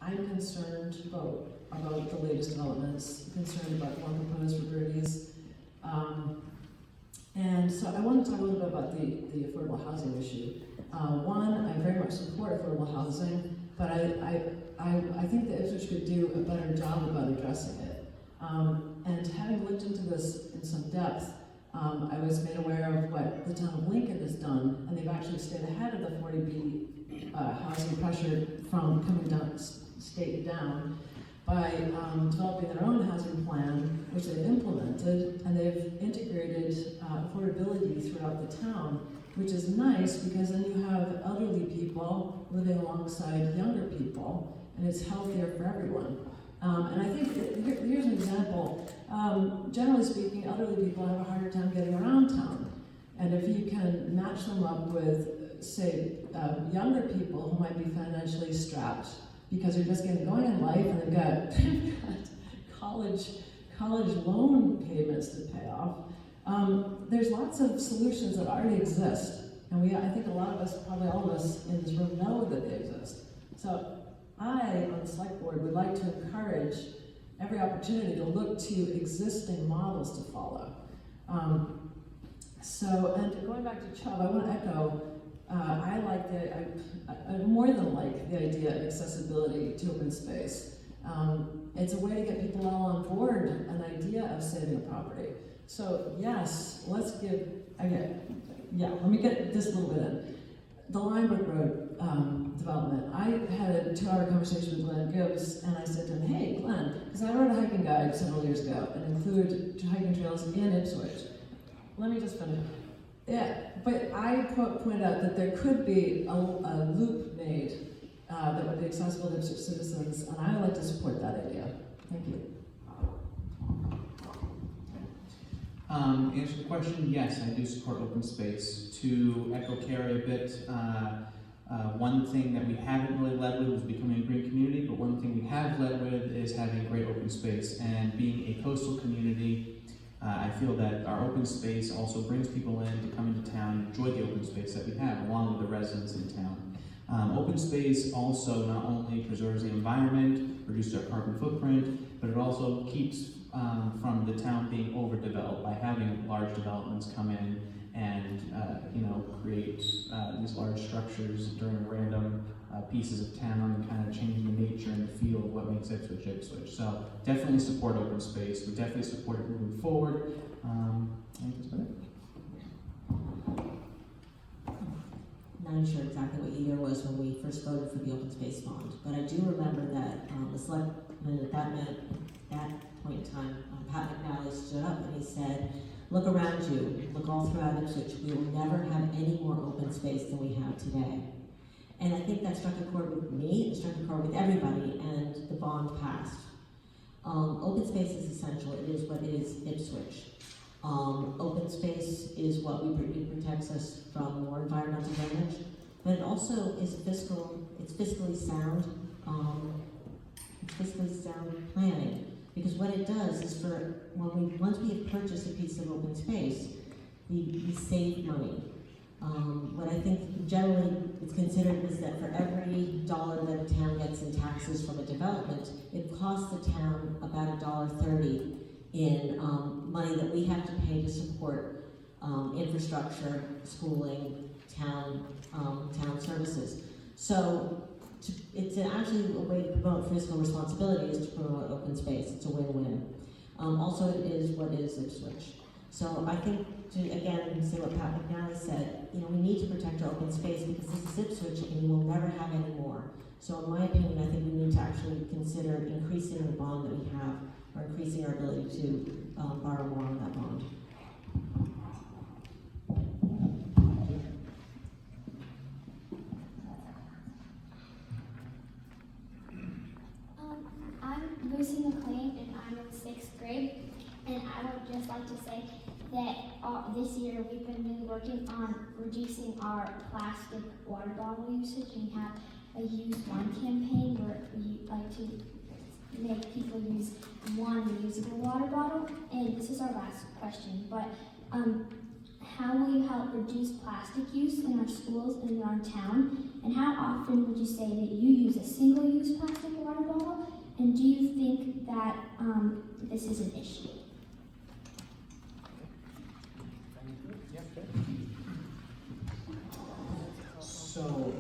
I'm concerned about the latest developments, concerned about one proposed for Birdies. And so I want to talk a little bit about the affordable housing issue. One, I very much support affordable housing, but I think that Ipswich could do a better job about addressing it. And having looked into this in some depth, I was made aware of what the town of Lincoln has done, and they've actually stayed ahead of the 40B housing pressure from coming down, state down, by developing their own housing plan, which they've implemented, and they've integrated affordability throughout the town, which is nice because then you have elderly people living alongside younger people, and it's healthier for everyone. And I think, here's an example. Generally speaking, elderly people have a harder time getting around town. And if you can match them up with, say, younger people who might be financially strapped because they're just getting going in life and they've got college loan payments to pay off, there's lots of solutions that already exist. And I think a lot of us, probably all of us in this room, know that they exist. So I, on the select board, would like to encourage every opportunity to look to existing models to follow. And going back to Chubb, I want to echo, I more than like the idea of accessibility to open space. It's a way to get people all on board an idea of saving a property. So yes, let me get this a little bit in. The Linebrook Road development, I had a 2-hour conversation with Glenn Gibbs, and I said to him, hey Glenn, because I wrote a hiking guide several years ago and included hiking trails in Ipswich. Let me just finish. Yeah, but I pointed out that there could be a loop made that would be accessible to Ipswich citizens, and I would like to support that idea. Thank you. Answer the question, yes, I do support open space. To echo Carrie a bit, one thing that we haven't really led with is becoming a green community, but one thing we have led with is having great open space. And being a coastal community, I feel that our open space also brings people in to come into town and enjoy the open space that we have, along with the residents in town. Open space also not only preserves the environment, reduces our carbon footprint, but it also keeps from the town being overdeveloped by having large developments come in and create these large structures during random pieces of town and kind of changing the nature and the feel of what makes Ipswich Ipswich. So definitely support open space. We definitely support it moving forward. I think that's about it. Not sure exactly what year was when we first voted for the open space bond, but I do remember that the selectman at that point in time, Pat McNally stood up and he said, look around you, look all throughout Ipswich, we will never have any more open space than we have today. And I think that struck a chord with me, it struck a chord with everybody, and the bond passed. Open space is essential, it is what is Ipswich. Open space is what it protects us from more environmental damage, but it also is it's fiscally sound planning. Because what it does is once we have purchased a piece of open space, we save money. What I think generally is considered is that for every dollar that a town gets in taxes from a development, it costs the town about $1.30 in money that we have to pay to support infrastructure, schooling, town services. So it's actually a way to promote fiscal responsibility is to promote open space. It's a win-win. Also, it is what is Ipswich. So I think to again say what Pat McNally said, we need to protect our open space because this is Ipswich and we will never have any more. So in my opinion, I think we need to actually consider increasing the bond that we have or increasing our ability to borrow more on that bond. I'm Lucy McLean and I'm in 6th grade, and I would just like to say that this year we've been really working on reducing our plastic water bottle usage, and we have a Use One campaign where we like to make people use one reusable water bottle. And this is our last question, but how will you help reduce plastic use in our schools and in our town? And how often would you say that you use a single-use plastic water this is an issue. So,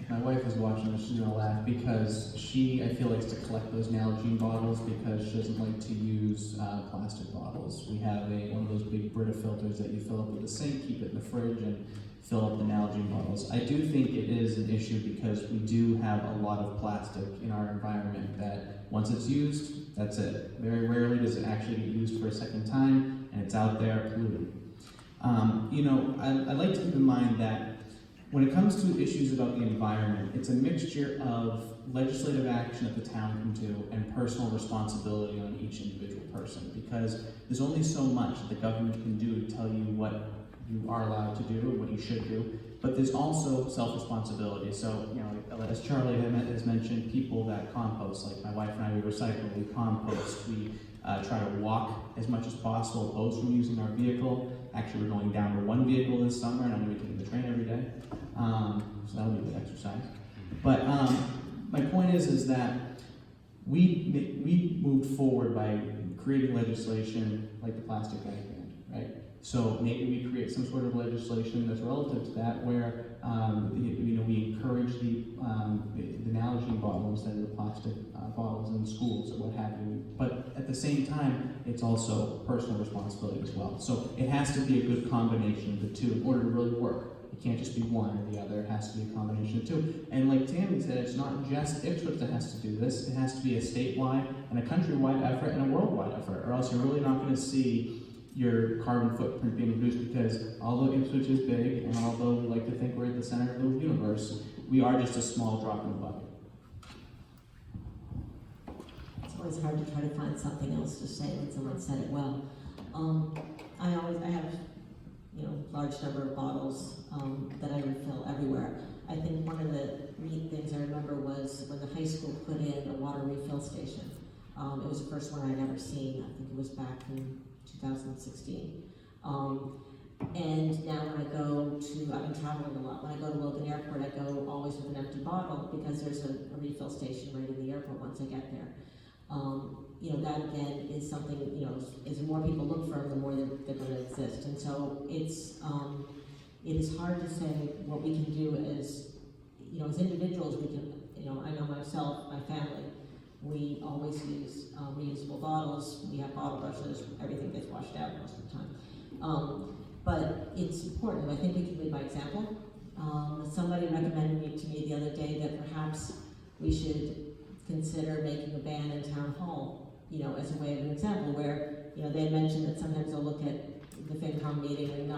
my wife is watching this, she's gonna laugh, because she, I feel, likes to collect those Nalgene bottles because she doesn't like to use plastic bottles. We have one of those big Brita filters that you fill up with the sink, keep it in the fridge, and fill up the Nalgene bottles. I do think it is an issue because we do have a lot of plastic in our environment that once it's used, that's it. Very rarely does it actually get used for a second time, and it's out there polluting. I'd like to keep in mind that when it comes to issues about the environment, it's a mixture of legislative action that the town can do and personal responsibility on each individual person, because there's only so much that the government can do to tell you what you are allowed to do and what you should do, but there's also self-responsibility. So, as Charlie has mentioned, people that compost, like my wife and I, we recycle, we compost, we try to walk as much as possible, opposed from using our vehicle. Actually, we're going down to one vehicle this summer, and I'm going to be taking the train every day. So that'll be a good exercise. But my point is that we moved forward by creating legislation like the plastic bag ban, right? So maybe we create some sort of legislation that's relative to that, where we encourage the Nalgene bottles instead of the plastic bottles in schools or what have you. But at the same time, it's also personal responsibility as well. So it has to be a good combination of the two in order to really work. It can't just be one or the other. It has to be a combination of two. And like Tammy said, it's not just Ipswich that has to do this. It has to be a statewide and a countrywide effort and a worldwide effort, or else you're really not going to see your carbon footprint being reduced, because although Ipswich is big, and although we like to think we're at the center of the universe, we are just a small drop in the bucket. It's always hard to try to find something else to say when someone said it well. I have, large number of bottles that I refill everywhere. I think one of the neat things I remember was when the high school put in a water refill station. It was the first one I'd ever seen. I think it was back in 2016. And now when I go to, I've been traveling a lot, when I go to Logan Airport, I go always with an empty bottle because there's a refill station right in the airport once I get there. That again is something, as more people look for them, the more they're going to exist. And so it is hard to say what we can do as individuals. We can, I know myself, my family, we always use reusable bottles. We have bottle brushes. Everything gets washed out most of the time. But it's important. I think we can lead by example. Somebody recommended to me the other day that perhaps we should consider making a ban in town hall, as a way of an example, where, they mentioned that sometimes they'll look at the FinCom meeting and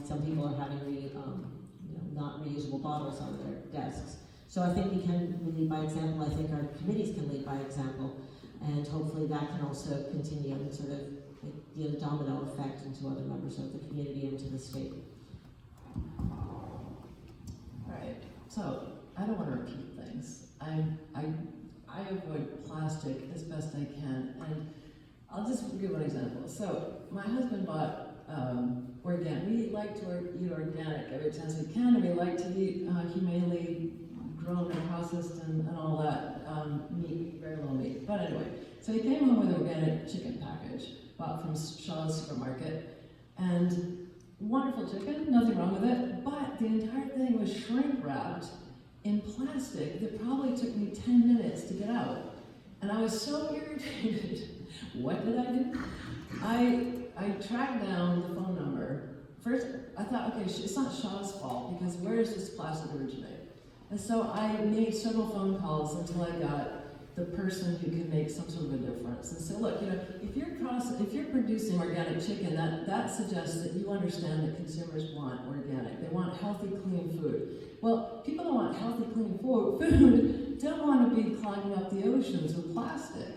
some people are having not reusable bottles on their desks. So I think we can lead by example. I think our committees can lead by example, and hopefully that can also continue and sort of the domino effect into other members of the community and to the state. Right. So I don't want to repeat things. I avoid plastic as best I can, and I'll just give one example. So my husband bought organic. We like to eat organic every chance we can, and we like to eat humanely grown and processed and all that meat, very little meat. But anyway, so he came home with an organic chicken package bought from Shaw's supermarket, and wonderful chicken, nothing wrong with it, but the entire thing was shrink wrapped in plastic that probably took me 10 minutes to get out. And I was so irritated. What did I do? I tracked down the phone number. First, I thought, okay, it's not Shaw's fault, because where does this plastic originate? And so I made several phone calls until I got the person who can make some sort of a difference. And so look, if you're producing organic chicken, that suggests that you understand that consumers want organic. They want healthy, clean food. Well, people who want healthy, clean food don't want to be clogging up the oceans with plastic.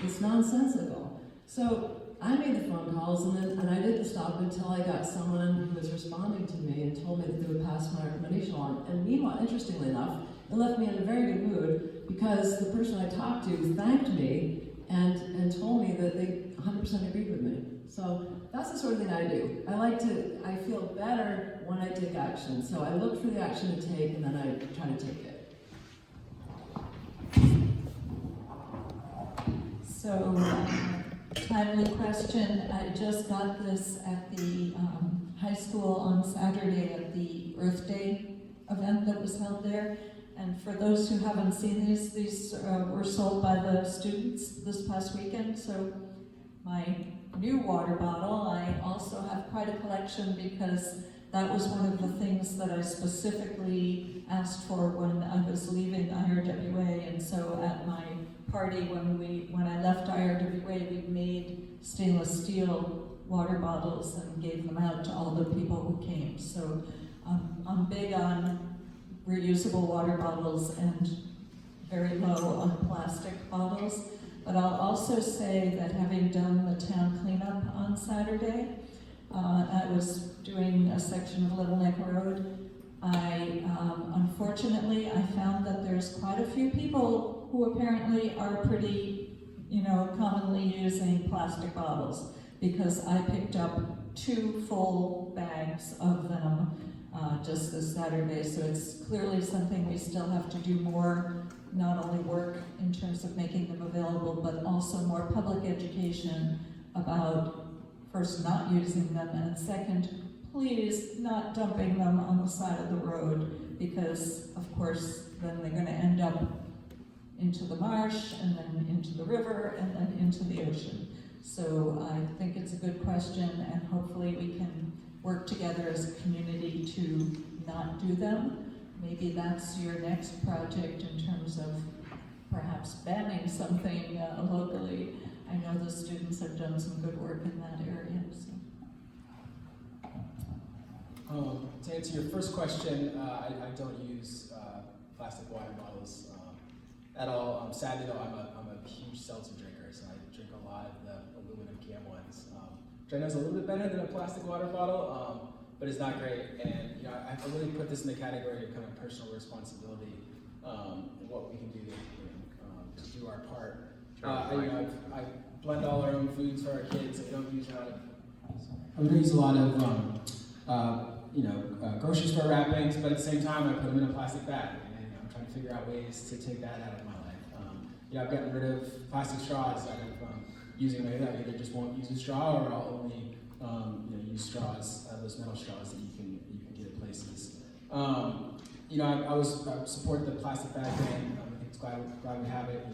It's nonsensical. So I made the phone calls, and I didn't stop until I got someone who was responding to me and told me that they would pass my recommendation on. And meanwhile, interestingly enough, it left me in a very good mood, because the person I talked to thanked me and told me that they 100% agreed with me. So that's the sort of thing I do. I feel better when I take action. So I look for the action to take, and then I try to take it. So, timely question. I just got this at the high school on Saturday at the Earth Day event that was held there. And for those who haven't seen these were sold by the students this past weekend. So my new water bottle, I also have quite a collection because that was one of the things that I specifically asked for when I was leaving IRWA. And so at my party when I left IRWA, we made stainless steel water bottles and gave them out to all the people who came. So I'm big on reusable water bottles and very low on plastic bottles. But I'll also say that having done the town cleanup on Saturday, I was doing a section of Little Neck Road. Unfortunately, I found that there's quite a few people who apparently are pretty, commonly using plastic bottles, because I picked up 2 full bags of them just this Saturday. So it's clearly something we still have to do more, not only work in terms of making them available, but also more public education about, first, not using them, and second, please not dumping them on the side of the road, because of course then they're going to end up into the marsh and then into the river and then into the ocean. So I think it's a good question, and hopefully we can work together as a community to not do them. Maybe that's your next project in terms of perhaps banning something locally. I know the students have done some good work in that area. So. To answer your first question, I don't use plastic water bottles at all. Sadly though, I'm a huge seltzer drinker, so I drink a lot of the aluminum can ones, which I know is a little bit better than a plastic water bottle, but it's not great. And I really put this in the category of kind of personal responsibility and what we can do to do our part. I blend all our own foods for our kids. We don't use a lot of grocery store wrappings, but at the same time, I put them in a plastic bag, and I'm trying to figure out ways to take that out of my life. I've gotten rid of plastic straws out of using them. I either just won't use a straw, or I'll only use straws, those metal straws that you can get at places. I support the plastic bag ban. I think it's glad we have it.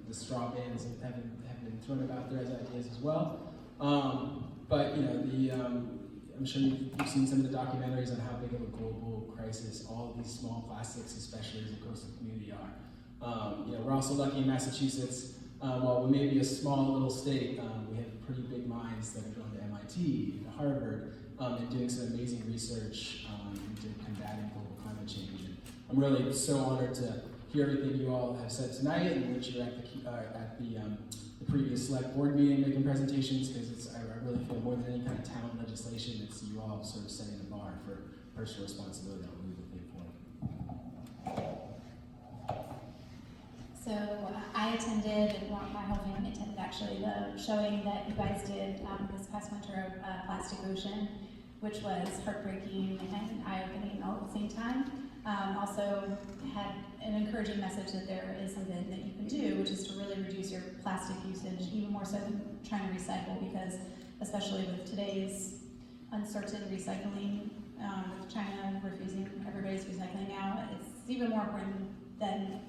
The straw bans have been thrown about there as ideas as well. I'm sure you've seen some of the documentaries on how big of a global crisis all of these small plastics, especially as a coastal community, are. We're also lucky in Massachusetts. While we may be a small little state, we have pretty big minds that are going to MIT, to Harvard, and doing some amazing research into combating global climate change. And I'm really so honored to hear everything you all have said tonight, and which you're at the previous select board meeting making presentations, because I really feel more than any kind of town legislation, it's you all sort of setting the bar for personal responsibility that will move a big point. So I attended, and my whole family attended actually, the showing that you guys did this past winter of Plastic Ocean, which was heartbreaking and eye-opening all at the same time. Also had an encouraging message that there is something that you can do, which is to really reduce your plastic usage, even more so than trying to recycle, because especially with today's uncertain recycling, with China refusing everybody's recycling now, it's even more important than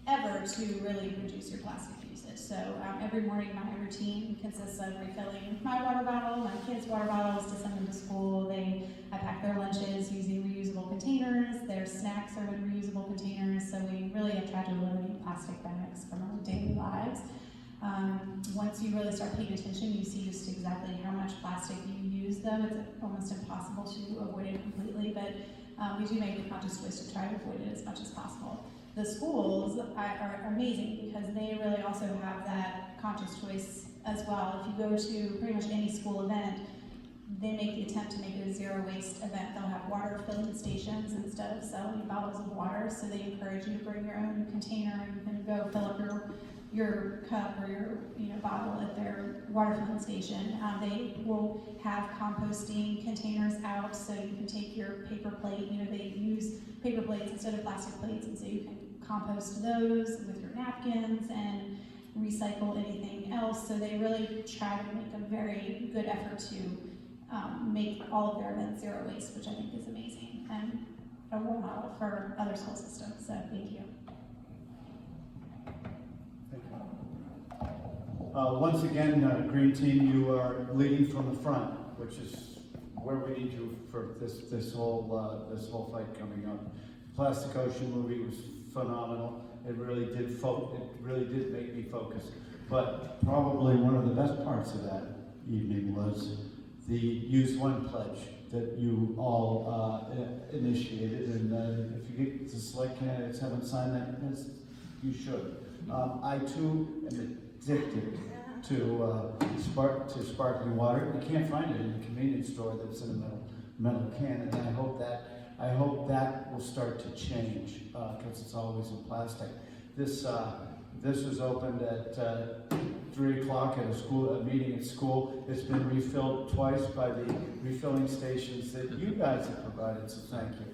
ever to really reduce your plastic usage. So every morning my routine consists of refilling my water bottle, my kids' water bottles to send them to school. I pack their lunches using reusable containers. Their snacks are in reusable containers. So we really have tried to eliminate plastic bags from our daily lives. Once you really start paying attention, you see just exactly how much plastic you use, though. It's almost impossible to avoid it completely, but we do make a conscious choice to try to avoid it as much as possible. The schools are amazing because they really also have that conscious choice as well. If you go to pretty much any school event, they make the attempt to make it a zero waste event. They'll have water filling stations instead of selling bottles of water, so they encourage you to bring your own container. You can go fill up your cup or your bottle at their water filling station. They will have composting containers out, so you can take your paper plate. They use paper plates instead of plastic plates, and so you can compost those with your napkins. And recycle anything else. So they really try to make a very good effort to make all of their events zero waste, which I think is amazing and a role model for other school systems. So thank you. Thank you. Once again, Green Team, you are leading from the front, which is where we need you for this whole fight coming up. Plastic Ocean movie was phenomenal. It really did make me focus. But probably one of the best parts of that evening was the Use One pledge that you all initiated. And if you get the select candidates haven't signed that, you should. I too am addicted to sparkling water. You can't find it in the convenience store that's in a metal can, and I hope that will start to change because it's always in plastic. This was opened at 3 o'clock at a meeting at school. It's been refilled twice by the refilling stations that you guys have provided, so thank you.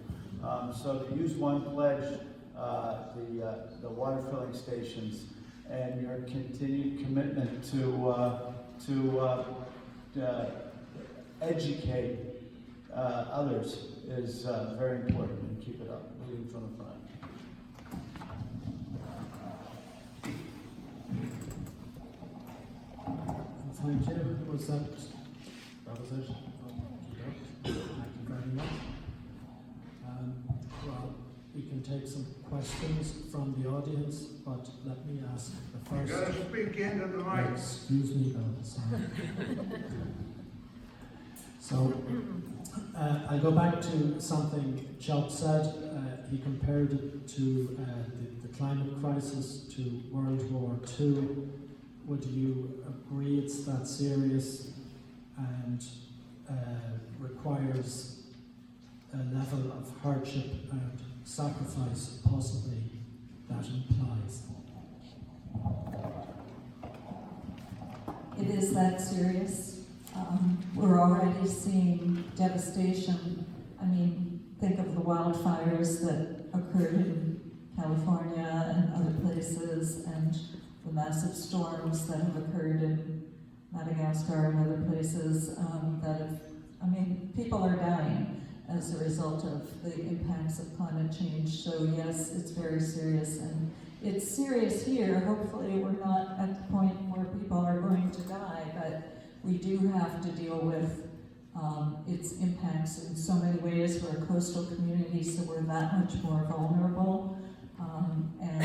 So the Use One pledge, the water filling stations, and your continued commitment to educate others is very important, and keep it up, leading from the front. Thank you. Was that it? Thank you very much. Well, we can take some questions from the audience, but let me ask the first. You gotta speak into the mic. Excuse me, Bill. Sorry. So, I'll go back to something Chubb said. He compared it to the climate crisis to World War II. Would you agree it's that serious and requires a level of hardship and sacrifice possibly that implies? It is that serious. We're already seeing devastation. I mean, think of the wildfires that occurred in California and other places, and the massive storms that have occurred in Madagascar and other places people are dying as a result of the impacts of climate change. So yes, it's very serious, and it's serious here. Hopefully we're not at the point where people are going to die, but we do have to deal with its impacts in so many ways. We're a coastal community, so we're that much more vulnerable. And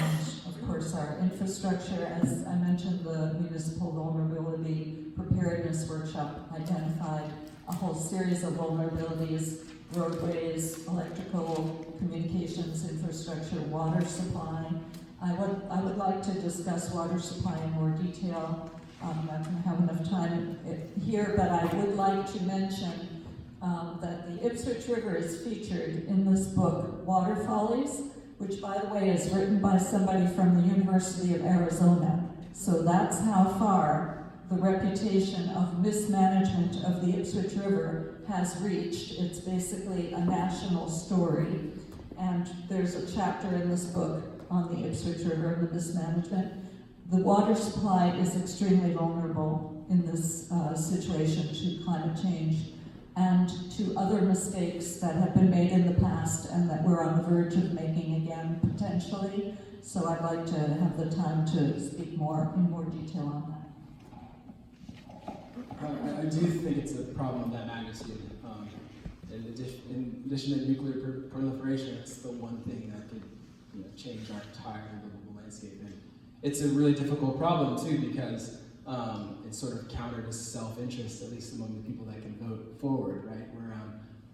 of course our infrastructure, as I mentioned, the Municipal Vulnerability Preparedness Workshop identified a whole series of vulnerabilities: roadways, electrical, communications infrastructure, water supply. I would like to discuss water supply in more detail. I'm not going to have enough time here, but I would like to mention that the Ipswich River is featured in this book, Water Follies, which, by the way, is written by somebody from the University of Arizona. So that's how far the reputation of mismanagement of the Ipswich River has reached. It's basically a national story. And there's a chapter in this book on the Ipswich River and the mismanagement. The water supply is extremely vulnerable in this situation to climate change and to other mistakes that have been made in the past and that we're on the verge of making again, potentially. So I'd like to have the time to speak in more detail on that. I do think it's a problem of that magnitude. In addition to nuclear proliferation, it's the one thing that could change our entire livable landscape. And it's a really difficult problem too, because it's sort of counter to self-interest, at least among the people that can vote forward, right?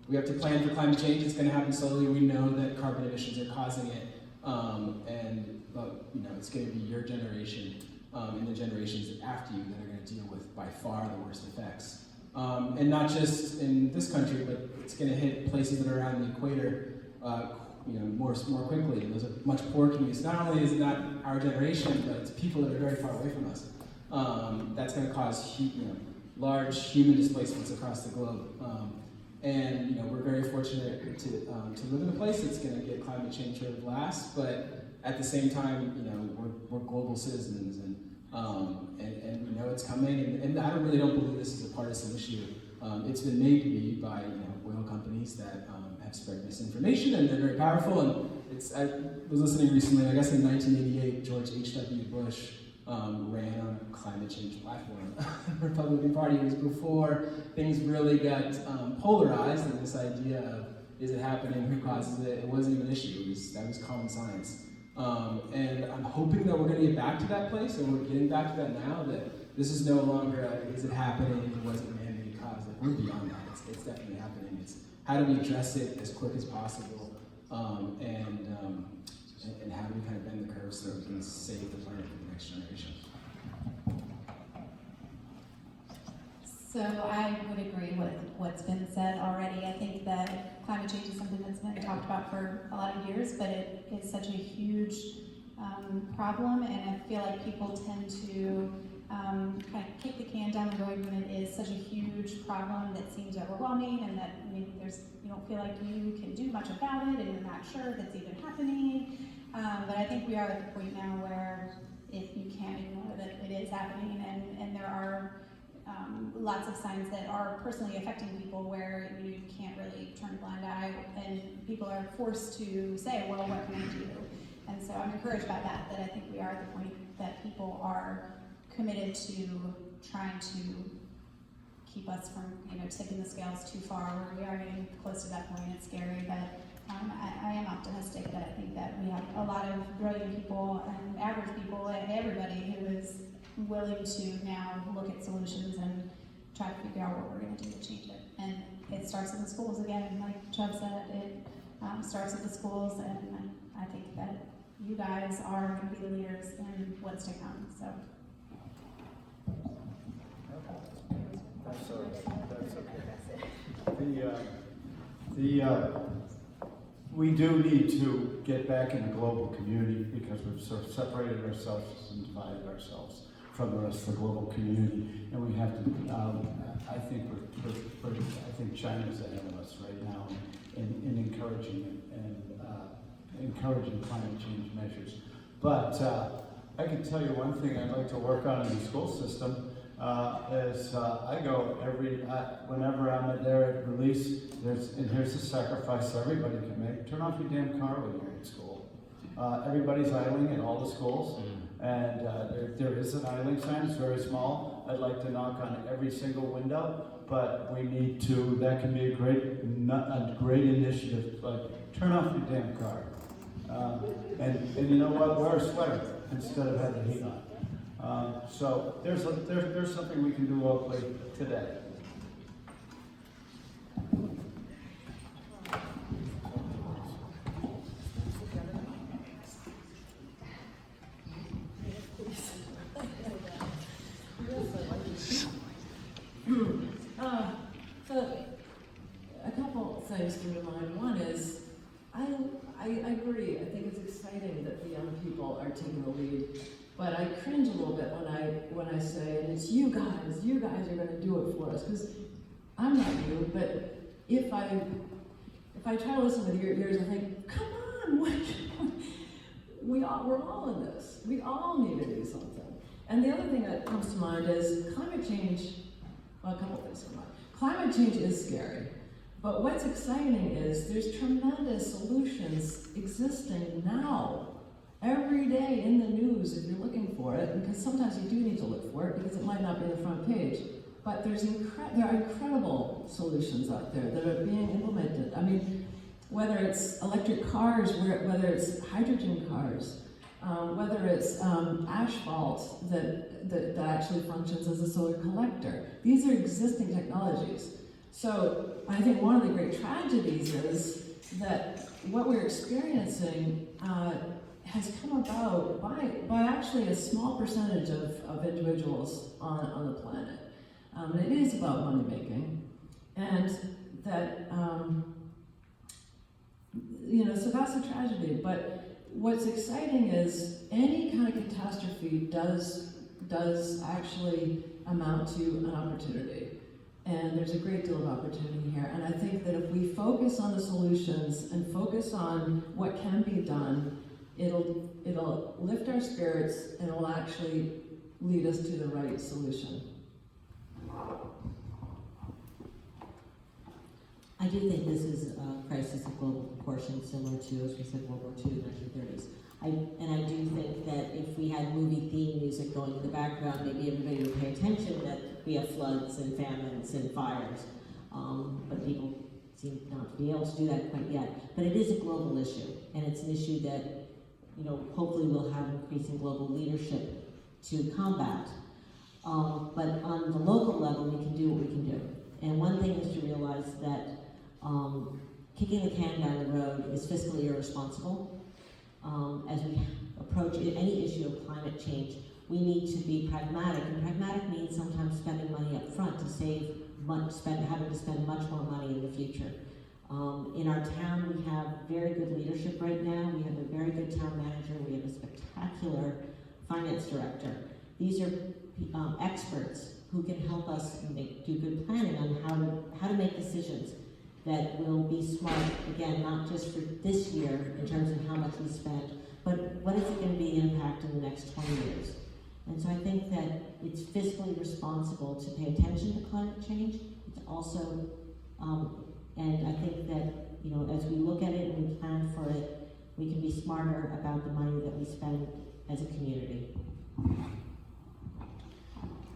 We have to plan for climate change. It's going to happen slowly. We know that carbon emissions are causing it, it's going to be your generation and the generations after you that are going to deal with by far the worst effects. And not just in this country, but it's going to hit places that are around the equator, more quickly. And those are much poorer communities. Not only is it not our generation, but it's people that are very far away from us. That's going to cause large human displacements across the globe. And we're very fortunate to live in a place that's going to get climate change sort of last, but at the same time, we're global citizens, and And we know it's coming, and I really don't believe this is a partisan issue. It's been made to be by oil companies that have spread misinformation, and they're very powerful. And I was listening recently, I guess in 1988, George H.W. Bush ran on a climate change platform. The Republican Party. It was before things really got polarized, and this idea of is it happening, who causes it, it wasn't even an issue. That was common science. And I'm hoping that we're going to get back to that place, and we're getting back to that now, that this is no longer is it happening, was it man-made cause? Like, we're beyond that. It's definitely happening. It's how do we address it as quick as possible, and how do we kind of bend the curve so that we can save the planet for the next generation? So I would agree with what's been said already. I think that climate change is something that's been talked about for a lot of years, but it is such a huge problem, and I feel like people tend to kind of kick the can down the road when it is such a huge problem that seems overwhelming, and that maybe you don't feel like you can do much about it, and you're not sure if it's even happening. But I think we are at the point now where if you can't ignore that it is happening, and there are lots of signs that are personally affecting people where you can't really turn a blind eye, and people are forced to say, well, what can I do? And so I'm encouraged by that I think we are at the point that people are committed to trying to keep us from, tipping the scales too far, where we are getting close to that point. It's scary, but I am optimistic that I think that we have a lot of brilliant people and average people and everybody who is willing to now look at solutions and try to figure out what we're going to do to change it. And it starts in the schools again, like Chubb said, it starts at the schools, and I think that you guys are going to be the leaders in what's to come. So. We do need to get back in the global community because we've sort of separated ourselves and divided ourselves from the rest of the global community, and we have to. I think China's ahead of us right now in encouraging encouraging climate change measures. But I can tell you one thing I'd like to work on in the school system is I go whenever I'm there at release. Here's a sacrifice everybody can make. Turn off your damn car when you're in school. Everybody's idling at all the schools. And there is an idling sign, it's very small. I'd like to knock on every single window, but we need to, that can be a great initiative, like turn off your damn car. And you know what, wear a sweater instead of having the heat on. So there's something we can do locally today. So a couple things to remind. One is, I agree. I think it's exciting that the young people are taking the lead, but I cringe a little bit when I say, and it's you guys are going to do it for us, because I'm not you. But if I try to listen with your ears, I think, come on, we're all in this. We all need to do something. And the other thing that comes to mind is climate change. Well, a couple things come to mind. Climate change is scary, but what's exciting is there's tremendous solutions existing now, every day in the news if you're looking for it, because sometimes you do need to look for it because it might not be on the front page. But there are incredible solutions out there that are being implemented. I mean, whether it's electric cars, whether it's hydrogen cars, whether it's asphalt that actually functions as a solar collector. These are existing technologies. So I think one of the great tragedies is that what we're experiencing has come about by actually a small percentage of individuals on the planet. And it is about money making. And that, so that's a tragedy. But what's exciting is any kind of catastrophe does actually amount to an opportunity. And there's a great deal of opportunity here. And I think that if we focus on the solutions and focus on what can be done, it'll lift our spirits, and it'll actually lead us to the right solution. I do think this is a crisis of global proportions, similar to, as we said, World War II, 1930s. And I do think that if we had movie theme music going in the background, maybe everybody would pay attention that we have floods and famines and fires. But people seem not to be able to do that quite yet. But it is a global issue, and it's an issue that, you know, hopefully we'll have increasing global leadership to combat. But on the local level, we can do what we can do. And one thing is to realize that kicking the can down the road is fiscally irresponsible. As we approach any issue of climate change, we need to be pragmatic, and pragmatic means sometimes spending money up front to save having to spend much more money in the future. In our town, we have very good leadership right now. We have a very good town manager. We have a spectacular finance director. These are experts who can help us do good planning on how to make decisions that will be smart, again, not just for this year in terms of how much we spend, but what is it going to be the impact in the next 20 years? And so I think that it's fiscally responsible to pay attention to climate change. It's also, and I think that, you know, as we look at it and we plan for it, we can be smarter about the money that we spend as a community.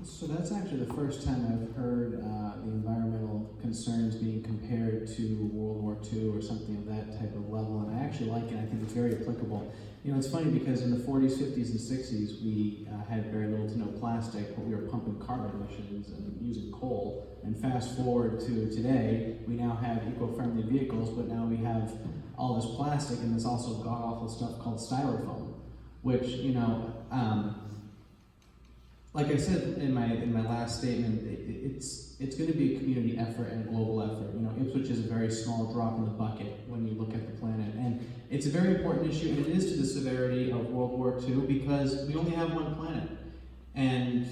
So that's actually the first time I've heard the environmental concerns being compared to World War II or something of that type of level, and I actually like it. I think it's very applicable. You know, it's funny because in the 40s, 50s, and 60s, we had very little to no plastic, but we were pumping carbon emissions and using coal. And fast forward to today, we now have eco-friendly vehicles, but now we have all this plastic and this also god-awful stuff called styrofoam, which, you know, like I said in my last statement, it's going to be a community effort and a global effort. You know, Ipswich is a very small drop in the bucket when you look at the planet, and it's a very important issue, and it is to the severity of World War II because we only have one planet, and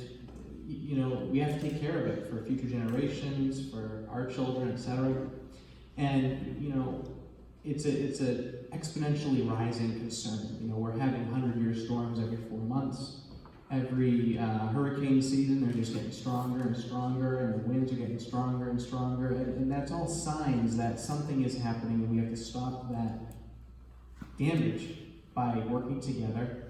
you know we have to take care of it for future generations, for our children, etc. And you know, it's a exponentially rising concern. You know, we're having 100-year storms every 4 months. Every hurricane season, they're just getting stronger and stronger, and the winds are getting stronger and stronger, and that's all signs that something is happening, and we have to stop that damage by working together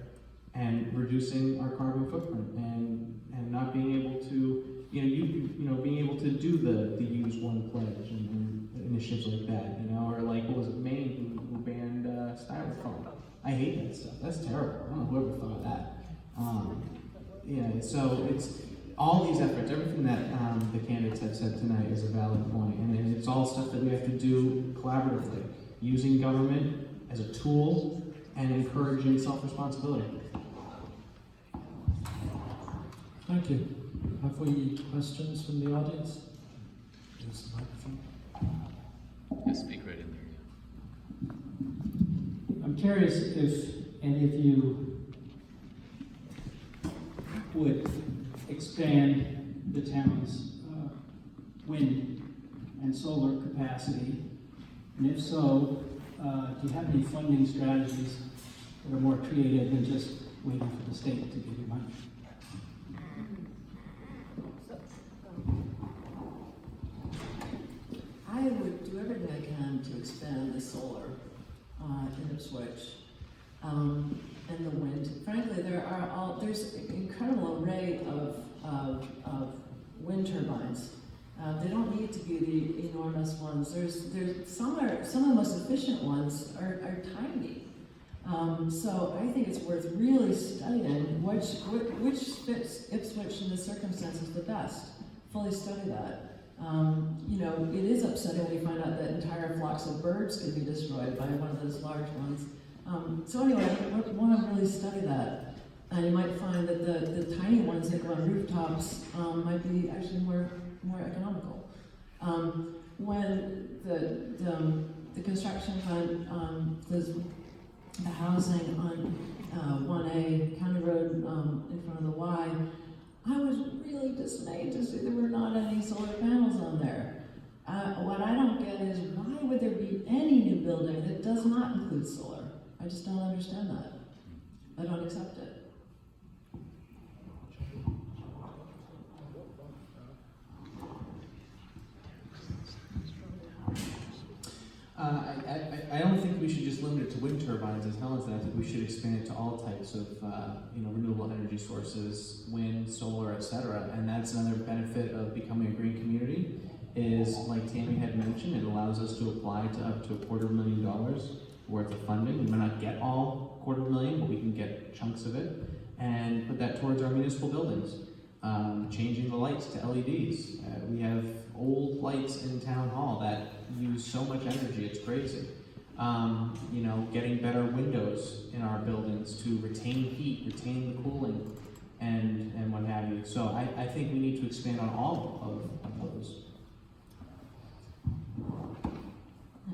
and reducing our carbon footprint, and not being able to, being able to do the use one pledge and initiatives like that, you know, or like what was it, Maine who banned styrofoam. I hate that stuff. That's terrible. I don't know whoever thought of that. So it's all these efforts, everything that the candidates have said tonight is a valid point, and it's all stuff that we have to do collaboratively, using government as a tool and encouraging self-responsibility. Thank you. Have we questions from the audience? Here's the microphone. Just speak right in there. I'm curious if any of you would expand the town's wind and solar capacity, and if so, do you have any funding strategies that are more creative than just waiting for the state to give you money? I would do everything I can to expand the solar in Ipswich and the wind. Frankly, there's an incredible array of wind turbines. They don't need to be the enormous ones. Some of the most efficient ones are tiny. So I think it's worth really studying which fits Ipswich in the circumstances the best. Fully study that. It is upsetting when you find out that entire flocks of birds could be destroyed by one of those large ones. So anyway, I want to really study that. And you might find that the tiny ones that go on rooftops might be actually more economical. When the construction fund, the housing on 1A County Road in front of the Y, I was really dismayed to see there were not any solar panels on there. What I don't get is why would there be any new building that does not include solar? I just don't understand that. I don't accept it. think we should just limit it to wind turbines, as Helen said. I think we should expand it to all types of, renewable energy sources, wind, solar, etc. And that's another benefit of becoming a green community, is like Tammy had mentioned, it allows us to apply to up to $250,000 worth of funding. We may not get all $250,000, but we can get chunks of it, and put that towards our municipal buildings. Changing the lights to LEDs. We have old lights in town hall that use so much energy, it's crazy. Getting better windows in our buildings to retain heat, retain the cooling, and what have you. So I think we need to expand on all of those.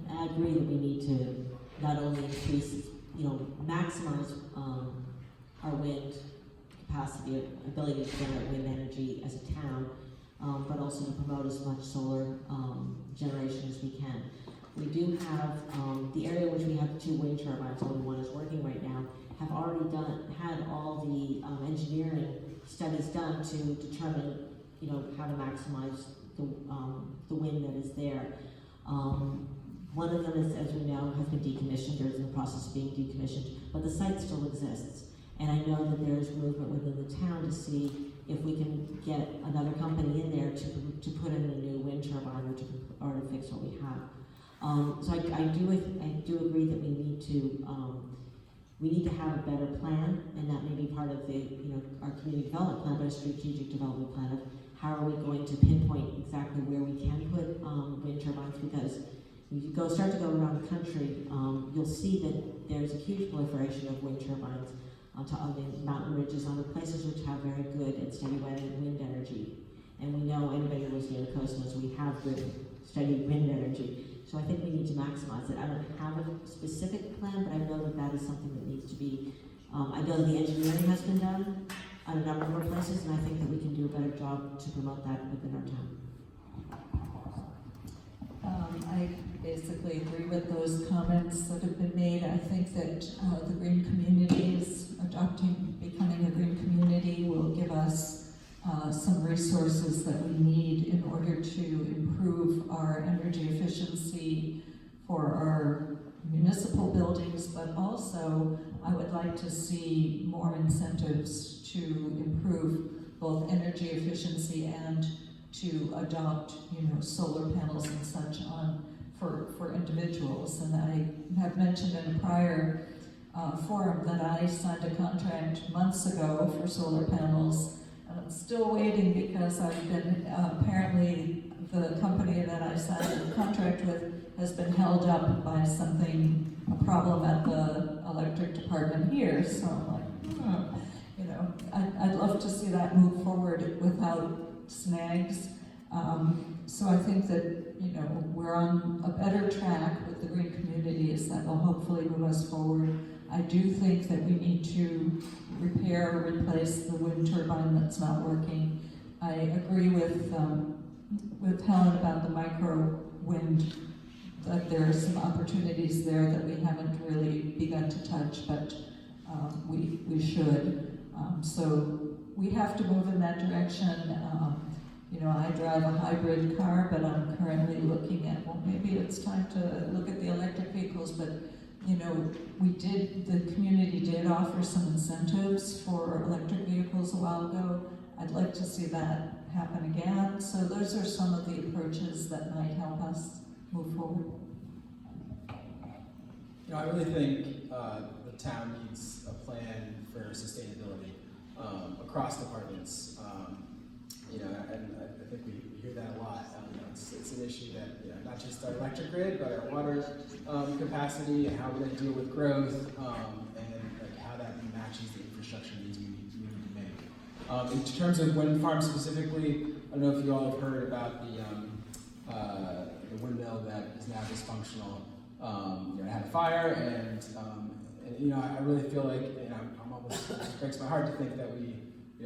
And I agree that we need to not only increase, maximize our wind capacity, ability to generate wind energy as a town, but also to promote as much solar generation as we can. We do have, the area in which we have 2 wind turbines, only one is working right now, have already had all the engineering studies done to determine, how to maximize the wind that is there. One of them is, as we know, has been decommissioned, or is in the process of being decommissioned, but the site still exists. And I know that there is movement within the town to see if we can get another company in there to put in a new wind turbine or to fix what we have. So I do agree that we need to have a better plan, and that may be part of our community development plan, but a strategic development plan of how are we going to pinpoint exactly where we can put wind turbines, because if you start to go around the country, you'll see that there's a huge proliferation of wind turbines on the mountain ridges, on the places which have very good and steady wind energy. And we know, anybody who lives near the coast knows we have good, steady wind energy. So I think we need to maximize it. I don't have a specific plan, but I know that is something that needs to be, I know that the engineering has been done on a number of our places, and I think that we can do a better job to promote that within our town. I basically agree with those comments that have been made. I think that the green communities, becoming a green community will give us some resources that we need in order to improve our energy efficiency for our municipal buildings, but also I would like to see more incentives to improve both energy efficiency and to adopt, solar panels and such for individuals. And I have mentioned in a prior forum that I signed a contract months ago for solar panels, and I'm still waiting because I've been, apparently the company that I signed the contract with has been held up by a problem at the electric department here, so I'm like, I'd love to see that move forward without snags. So I think that, we're on a better track with the green communities that will hopefully move us forward. I do think that we need to repair or replace the wind turbine that's not working. I agree with Helen about the micro wind, that there are some opportunities there that we haven't really begun to touch, but we should. So we have to move in that direction. I drive a hybrid car, but I'm currently looking at, maybe it's time to look at the electric vehicles, but the community did offer some incentives for electric vehicles a while ago. I'd like to see that happen again. So those are some of the approaches that might help us move forward. I really think the town needs a plan for sustainability across departments. And I think we hear that a lot. It's an issue that not just our electric grid, but our water capacity, and how we're going to deal with growth, and how that matches the infrastructure needs we need to make. In terms of wind farms specifically, I don't know if you all have heard about the windmill that is now dysfunctional. It had a fire, and I really feel like I'm almost, it breaks my heart to think that we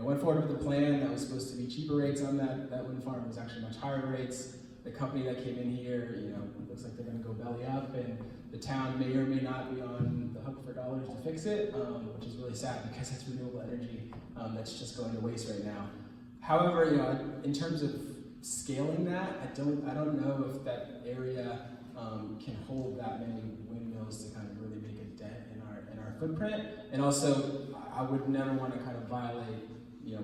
went forward with a plan that was supposed to be cheaper rates on that wind farm. It was actually much higher rates. The company that came in here, looks like they're going to go belly up, and the town may or may not be on the hook for dollars to fix it, which is really sad because it's renewable energy that's just going to waste right now. However, in terms of scaling that, I don't know if that area can hold that many windmills to kind of really make a dent in our footprint. And also, I would never want to kind of violate,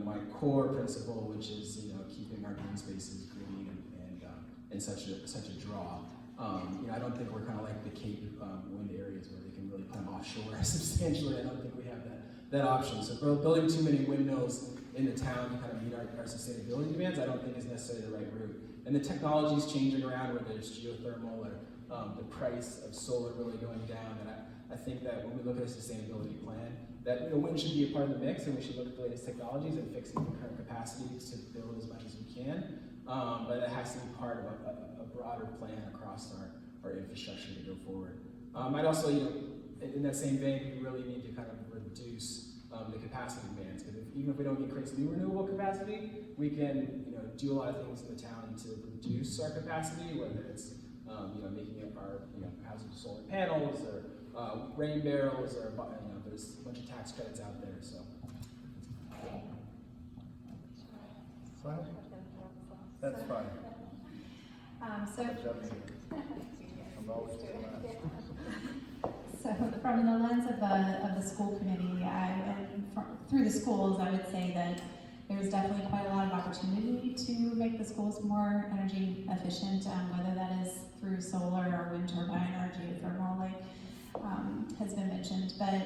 my core principle, which is, keeping our green spaces green and such a draw. I don't think we're kind of like the Cape wind areas where they can really put them offshore substantially. I don't think we have that option. So building too many windmills in the town to kind of meet our sustainability demands, I don't think is necessarily the right route. And the technology is changing around, whether it's geothermal or the price of solar really going down. And I think that when we look at a sustainability plan, that wind should be a part of the mix, and we should look at the latest technologies and fixing the current capacities to build as much as we can. But it has to be part of a broader plan across our infrastructure to go forward. I'd also, in that same vein, we really need to kind of reduce the capacity demands, because even if we don't increase new renewable capacity, we can do a lot of things in the town to reduce our capacity, whether it's making it our housing solar panels or rain barrels, or there's a bunch of tax credits out there. So. That's fine. So from the lens of the school committee, through the schools, I would say that there's definitely quite a lot of opportunity to make the schools more energy efficient, whether that is through solar or wind turbine or geothermal, like has been mentioned. But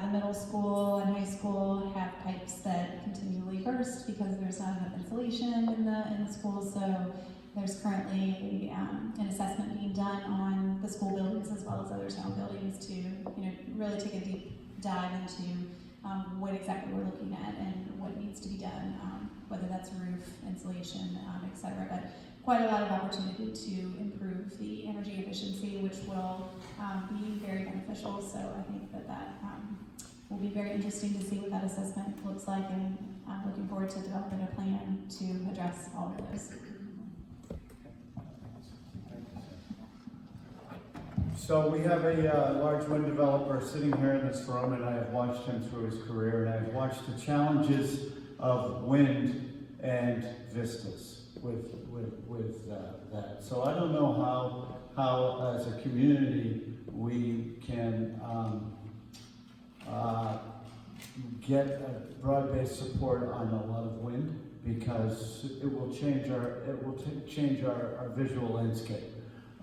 the middle school and high school have pipes that continually burst because there's not enough insulation in the schools. So there's currently an assessment being done on the school buildings as well as other town buildings to really take a deep dive into what exactly we're looking at and what needs to be done, whether that's roof, insulation, etc. But quite a lot of opportunity to improve the energy efficiency, which will be very beneficial. So I think that will be very interesting to see what that assessment looks like, and I'm looking forward to developing a plan to address all of those. So we have a large wind developer sitting here in this room, and I have watched him through his career, and I've watched the challenges of wind and vistas with that. So I don't know how as a community we can get a broad-based support on a lot of wind, because it will change our visual landscape.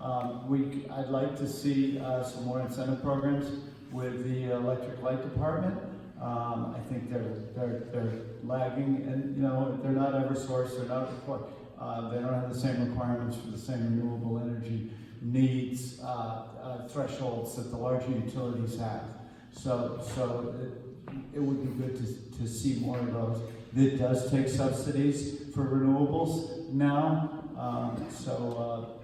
I'd like to see some more incentive programs with the electric light department. I think they're lagging, and they're not EverSource. They don't have the same requirements for the same renewable energy needs thresholds that the larger utilities have. So it would be good to see more of those. It does take subsidies for renewables now, so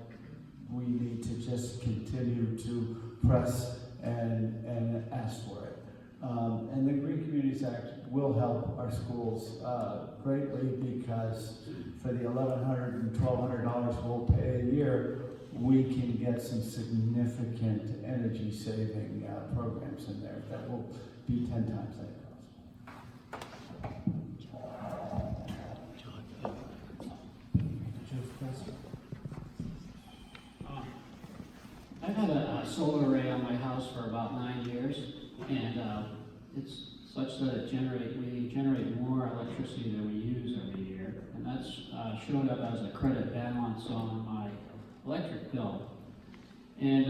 we need to just continue to press and ask for it. And the Green Communities Act will help our schools greatly, because for the $1,100 and $1,200 we'll pay a year, we can get some significant energy saving programs in there that will be 10 times that cost. I've had a solar array on my house for about 9 years, and it's such that we generate more electricity than we use every year, and that's showed up as a credit balance on my electric bill. And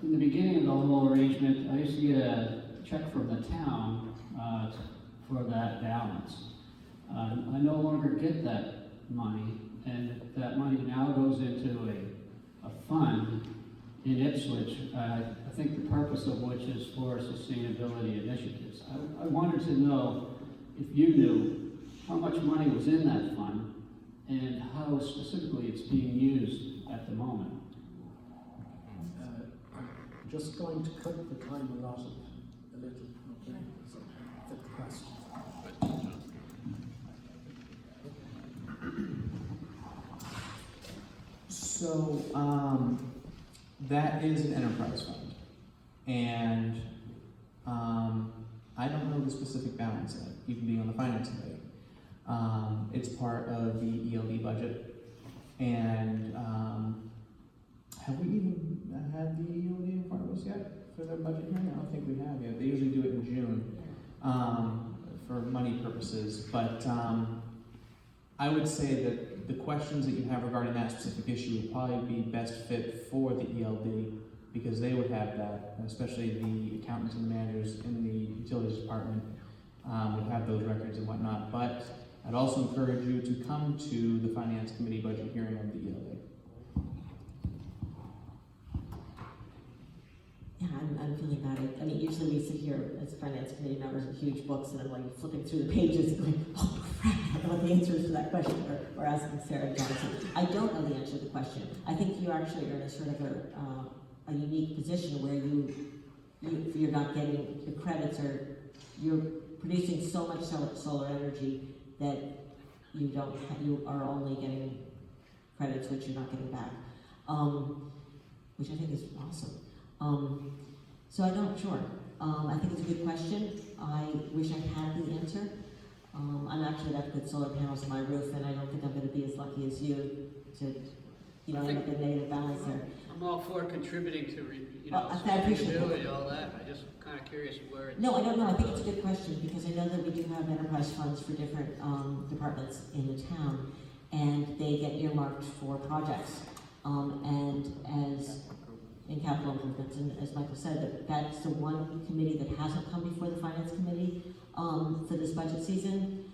in the beginning of the whole arrangement, I used to get a check from the town for that balance. I no longer get that money, and that money now goes into a fund in Ipswich, I think the purpose of which is for sustainability initiatives. I wanted to know if you knew how much money was in that fund and how specifically it's being used at the moment. Just going to cut the time allotted a little, okay? So, for the question. So, that is an enterprise fund, and I don't know the specific balance of it, even being on the finance committee. It's part of the ELD budget, and have we even had the EOD in front of us yet for the budget hearing? I don't think we have yet. They usually do it in June for money purposes, but I would say that the questions that you have regarding that specific issue would probably be best fit for the ELD, because they would have that, especially the accountants and managers in the utilities department would have those records and whatnot. But I'd also encourage you to come to the Finance Committee budget hearing of the ELD. Yeah, I'm feeling bad. I mean, usually we sit here as finance committee members with huge books, and I'm like flipping through the pages and going, oh crap, I don't know what the answer is to that question, or asking Sarah Johnson. I don't know the answer to the question. I think you actually are in a sort of a unique position where you're not getting the credits, or you're producing so much solar energy that you are only getting credits which you're not getting back, which I think is awesome. So I don't, sure. I think it's a good question. I wish I had the answer. I'm actually about to put solar panels on my roof, and I don't think I'm going to be as lucky as you to, end up in negative balance there. I'm all for contributing to, I appreciate sustainability, all that. I'm just kind of curious where it's... No, I don't know. I think it's a good question, because I know that we do have enterprise funds for different departments in the town, and they get earmarked for projects. And as in capital improvements, and as Michael said, that's the one committee that hasn't come before the finance committee for this budget season.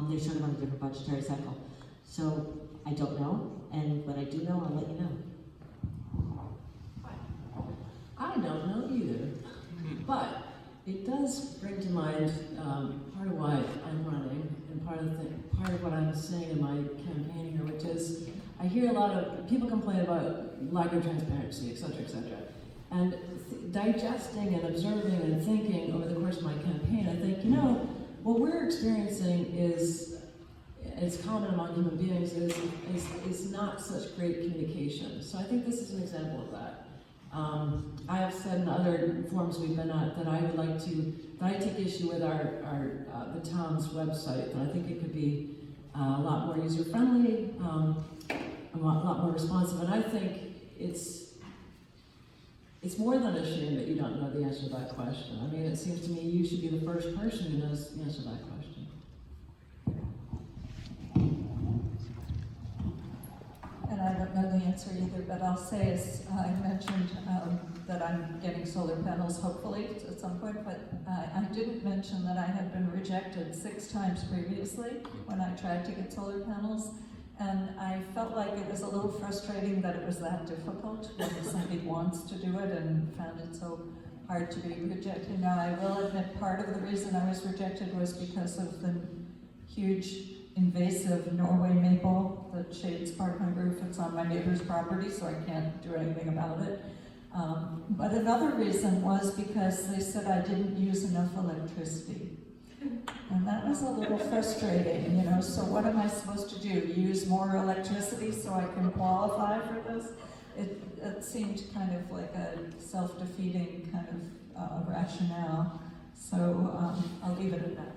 They're sort of on a different budgetary cycle. So I don't know, and when I do know, I'll let you know. I don't know either, but it does bring to mind part of why I'm running, and part of what I'm saying in my campaign here, which is I hear a lot of people complain about lack of transparency, et cetera, and digesting and observing and thinking over the course of my campaign, I think, what we're experiencing is common among human beings is not such great communication. So I think this is an example of that. I have said in other forums we've been at that I would like that I take issue with the town's website, that I think it could be a lot more user-friendly, a lot more responsive, and I think it's more than a shame that you don't know the answer to that question. I mean, it seems to me you should be the first person who knows the answer to that question. And I don't know the answer either, but I'll say, as I mentioned, that I'm getting solar panels hopefully at some point, but I didn't mention that I had been rejected 6 times previously when I tried to get solar panels. And I felt like it was a little frustrating that it was that difficult when somebody wants to do it, and found it so hard to be rejected. Now, I will admit part of the reason I was rejected was because of the huge invasive Norway maple that shades part of my roof. It's on my neighbor's property, so I can't do anything about it. But another reason was because they said I didn't use enough electricity. And that was a little frustrating, so what am I supposed to do? Use more electricity so I can qualify for this? It seemed kind of like a self-defeating kind of rationale. So I'll leave it at that.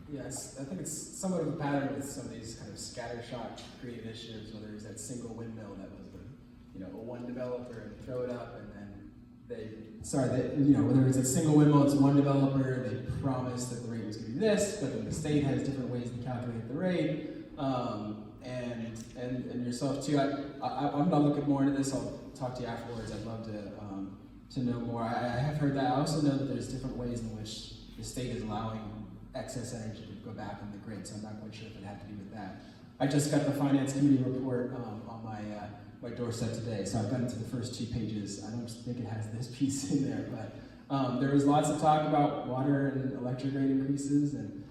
Yes, I think it's somewhat of a pattern with some of these kind of scattershot green initiatives, whether it's that single windmill that was one developer and throw it up, and then whether it's a single windmill, it's one developer, they promise that the rate was going to be this, but then the state has different ways to calculate the rate, and yourself too. I'm not looking more into this. I'll talk to you afterwards. I'd love to know more. I have heard that. I also know that there's different ways in which the state is allowing excess energy to go back in the grid, so I'm not quite sure if it had to do with that. I just got the Finance Committee report on my doorstep today, so I've gotten to the first 2 pages. I don't think it has this piece in there, but there was lots of talk about water and electric rate increases and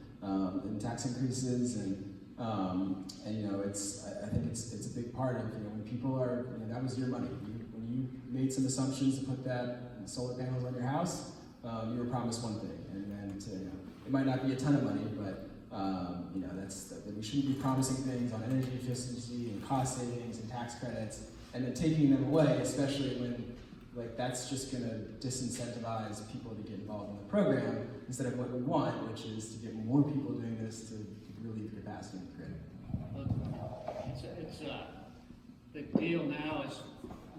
tax increases, and I think it's a big part of when people are that was your money. When you made some assumptions to put that solar panels on your house, you were promised one thing, and then it might not be a ton of money, but that we shouldn't be promising things on energy efficiency and cost savings and tax credits, and then taking them away, especially when that's just going to disincentivize people to get involved in the program instead of what we want, which is to get more people doing this to relieve capacity in the grid. the deal now has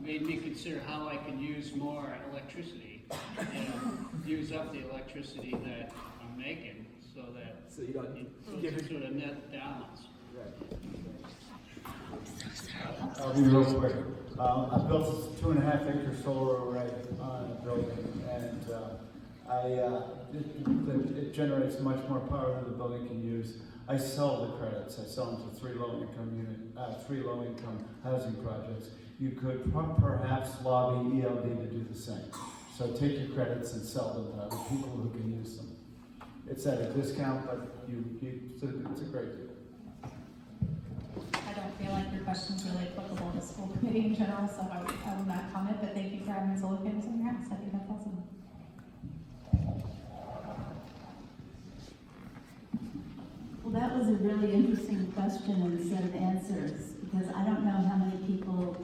made me consider how I can use more electricity and use up the electricity that I'm making so that So you don't it's a sort of net balance. I'll be real quick. I built a 2.5 acre solar array on a building, and it generates much more power than the building can use. I sell the credits. I sell them to three low income housing projects. You could perhaps lobby ELD to do the same. So take your credits and sell them to other people who can use them. It's at a discount, but it's a great deal. I don't feel like your question's really applicable to school committee in general, so I will not comment, but thank you for having solar panels on your house. I think that's awesome. Well, that was a really interesting question and set of answers, because I don't know how many people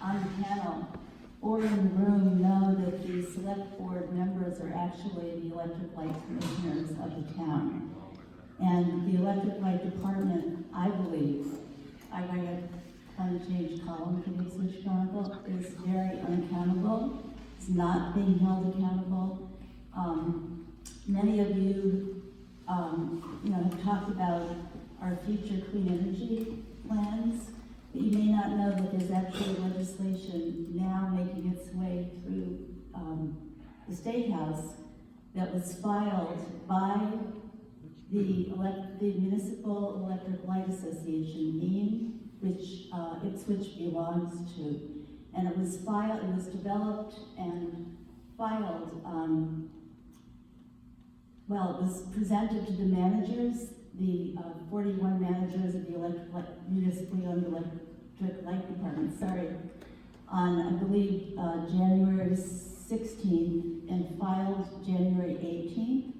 on the panel or in the room know that the select board members are actually the electric light commissioners of the town. And the electric light department, I believe, I write a climate change column for the Ipswich Chronicle, is very unaccountable. It's not being held accountable. Many of you, have talked about our future clean energy plans, but you may not know that there's actually legislation now making its way through the State House that was filed by the Municipal Electric Light Association, NEAM, which Ipswich belongs to. And it was developed and filed, it was presented to the managers, the 41 managers of the municipally owned electric light department, on, I believe, January 16th and filed January 18th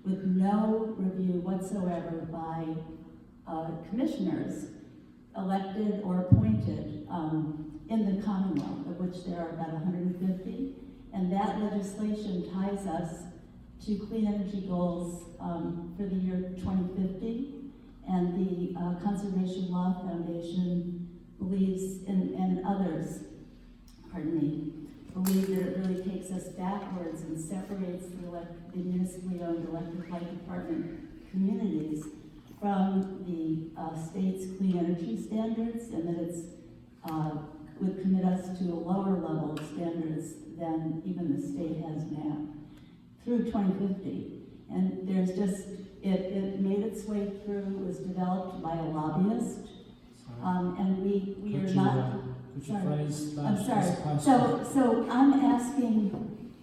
with no review whatsoever by commissioners elected or appointed in the Commonwealth, of which there are about 150. And that legislation ties us to clean energy goals for the year 2050. And the Conservation Law Foundation believes, and others, believe that it really takes us backwards and separates the municipally owned electric light department communities from the state's clean energy standards, and that it's would commit us to a lower level of standards than even the state has now through 2050. And there's just, it made its way through, was developed by a lobbyist, and we are not. Could you phrase that? I'm sorry. So I'm asking,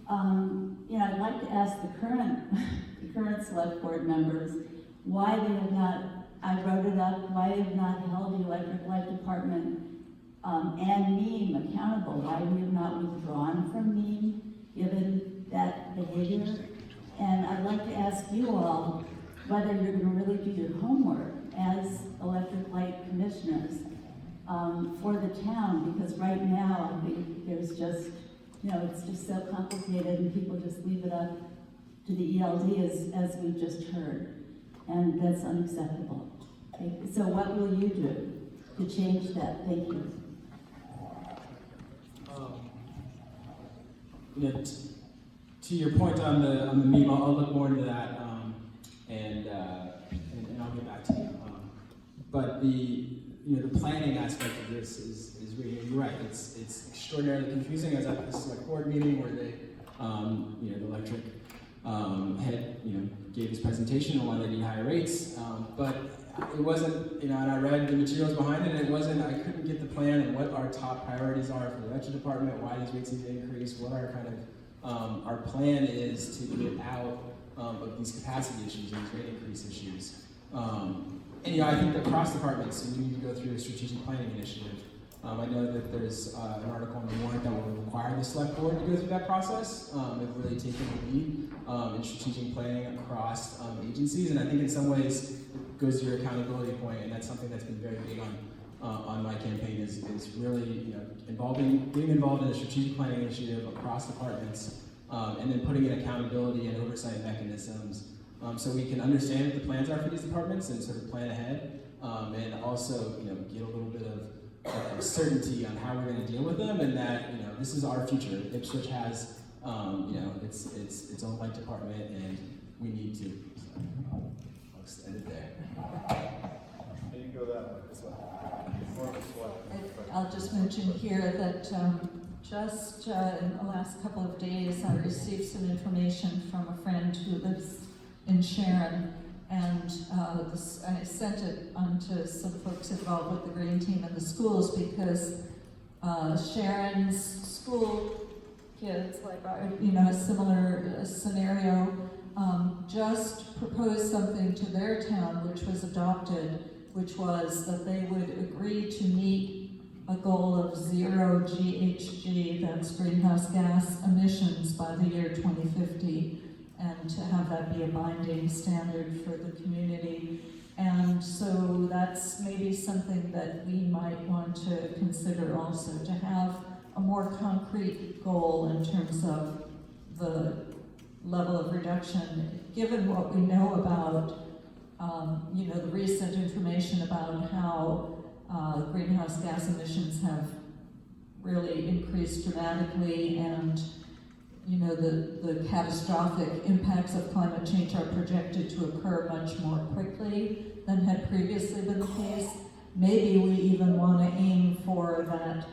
I'd like to ask the current select board members why they have not, I wrote it up, why they have not held the electric light department and NEAM accountable, why we have not withdrawn from NEAM given that behavior. And I'd like to ask you all whether you're going to really do your homework as electric light commissioners for the town, because right now I think there's just, it's just so complicated and people just leave it up to the ELD as we've just heard, and that's unacceptable. Okay. So what will you do to change that? Thank you. To your point on the meme, I'll look more into that, and I'll get back to you. But the planning aspect of this is really, you're right. It's extraordinarily confusing. I was at this select board meeting where they, the electric head, gave his presentation on why they need higher rates, but it wasn't, and I read the materials behind it, and I couldn't get the plan and what our top priorities are for the electric department, why these rates need to increase, what our kind of, our plan is to get out of these capacity issues and these rate increase issues. And I think that across departments, we need to go through a strategic planning initiative. I know that there's an article in the warrant that will require the select board to go through that process. They've really taken the lead in strategic planning across agencies, and I think in some ways it goes to your accountability point, and that's something that's been very big on my campaign is really being involved in a strategic planning initiative across departments, and then putting in accountability and oversight mechanisms so we can understand what the plans are for these departments and sort of plan ahead, and also get a little bit of certainty on how we're going to deal with them, and that this is our future. Ipswich has its own light department, and we need to. So I'll extend it there. And you go that way as well. More of a sweat. I'll just mention here that just in the last couple of days, I received some information from a friend who lives in Sharon, and I sent it on to some folks involved with the Green Team and the schools, because Sharon's school kids, like a similar scenario, just proposed something to their town, which was adopted, which was that they would agree to meet a goal of 0 GHG, that's greenhouse gas emissions, by the year 2050, and to have that be a binding standard for the community. And so that's maybe something that we might want to consider also, to have a more concrete goal in terms of the level of reduction, given what we know about the recent information about how greenhouse gas emissions have really increased dramatically, and the catastrophic impacts of climate change are projected to occur much more quickly than had previously been the case. Maybe we even want to aim for that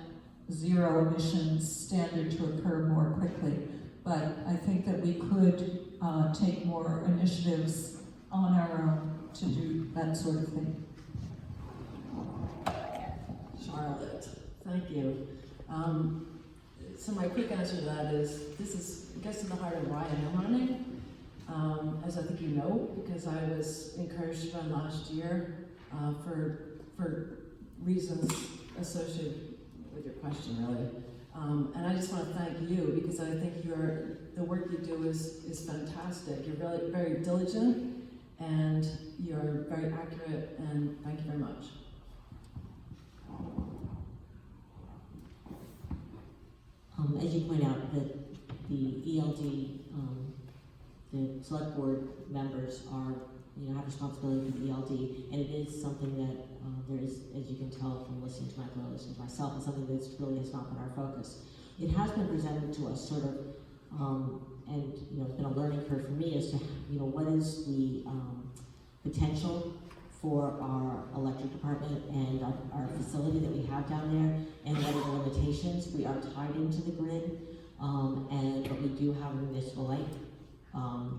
0 emissions standard to occur more quickly. But I think that we could take more initiatives on our own to do that sort of thing. Charlotte, thank you. So my quick answer to that is, this gets to the heart of why I am running, as I think you know, because I was encouraged to run last year for reasons associated with your question, really. And I just want to thank you, because I think the work you do is fantastic. You're really very diligent, and you're very accurate, and thank you very much. As you point out, that the ELD, the select board members are, have responsibility for the ELD, and it is something that there is, as you can tell from listening to Michael and listening to myself, is something that's really has not been our focus. It has been presented to us sort of, and it's been a learning curve for me as to what is the potential for our electric department and our facility that we have down there, and what are the limitations. We are tied into the grid, but we do have a municipal light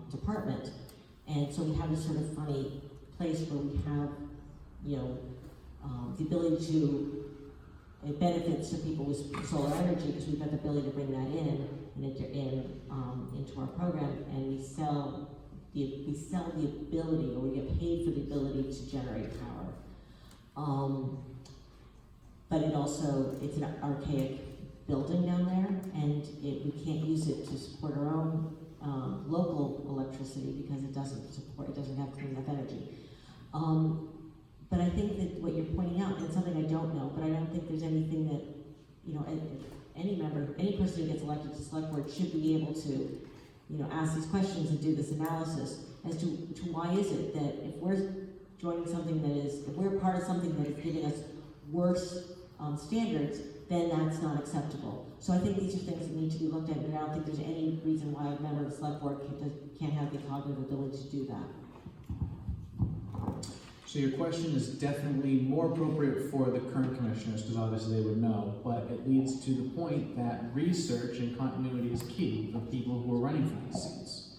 department, and so we have this sort of funny place where we have, the ability to, it benefits to people with solar energy, because we've got the ability to bring that into our program, and we sell the ability, or we get paid for the ability to generate power. But it's an archaic building down there, and we can't use it to support our own local electricity, because it doesn't have clean enough energy. But I think that what you're pointing out, and it's something I don't know, but I don't think there's anything that, any person who gets elected to select board should be able to ask these questions and do this analysis as to why is it that if we're joining something if we're part of something that is giving us worse standards, then that's not acceptable. So I think these are things that need to be looked at, and I don't think there's any reason why a member of the select board can't have the cognitive ability to do that. So your question is definitely more appropriate for the current commissioners, because obviously they would know, but it leads to the point that research and continuity is key for people who are running for these seats.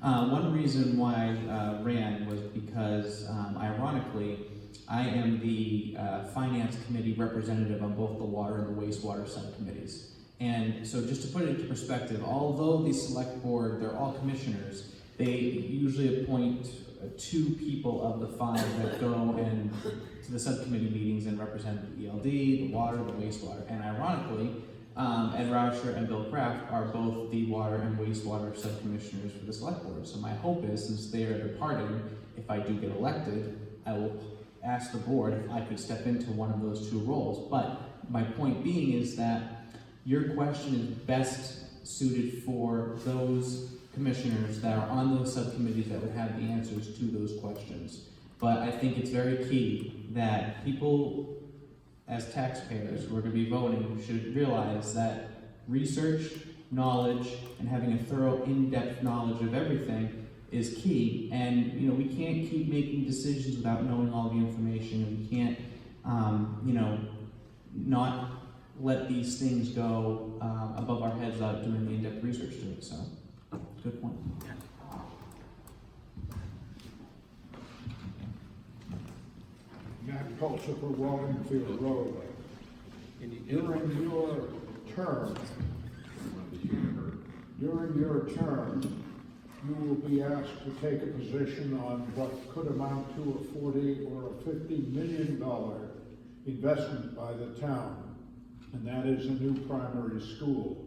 One reason why I ran was because, ironically, I am the finance committee representative on both the water and the wastewater subcommittees. And so just to put it into perspective, although the select board, they're all commissioners, they usually appoint 2 people of the 5 that go and to the subcommittee meetings and represent the ELD, the water, the wastewater. And ironically, Ed Rauscher and Bill Kraft are both the water and wastewater subcommissioners for the select board. So my hope is, since they are departing, if I do get elected, I will ask the board if I could step into one of those 2 roles. But my point being is that your question is best suited for those commissioners that are on those subcommittees that would have the answers to those questions. But I think it's very key that people as taxpayers who are going to be voting, should realize that research, knowledge, and having a thorough, in-depth knowledge of everything is key. And we can't keep making decisions without knowing all the information, and we can't, not let these things go above our heads without doing the in-depth research to it. So, good point. Matt Culture for Wallingfield Road. During your term, you will be asked to take a position on what could amount to a $40 or a $50 million investment by the town, and that is a new primary school.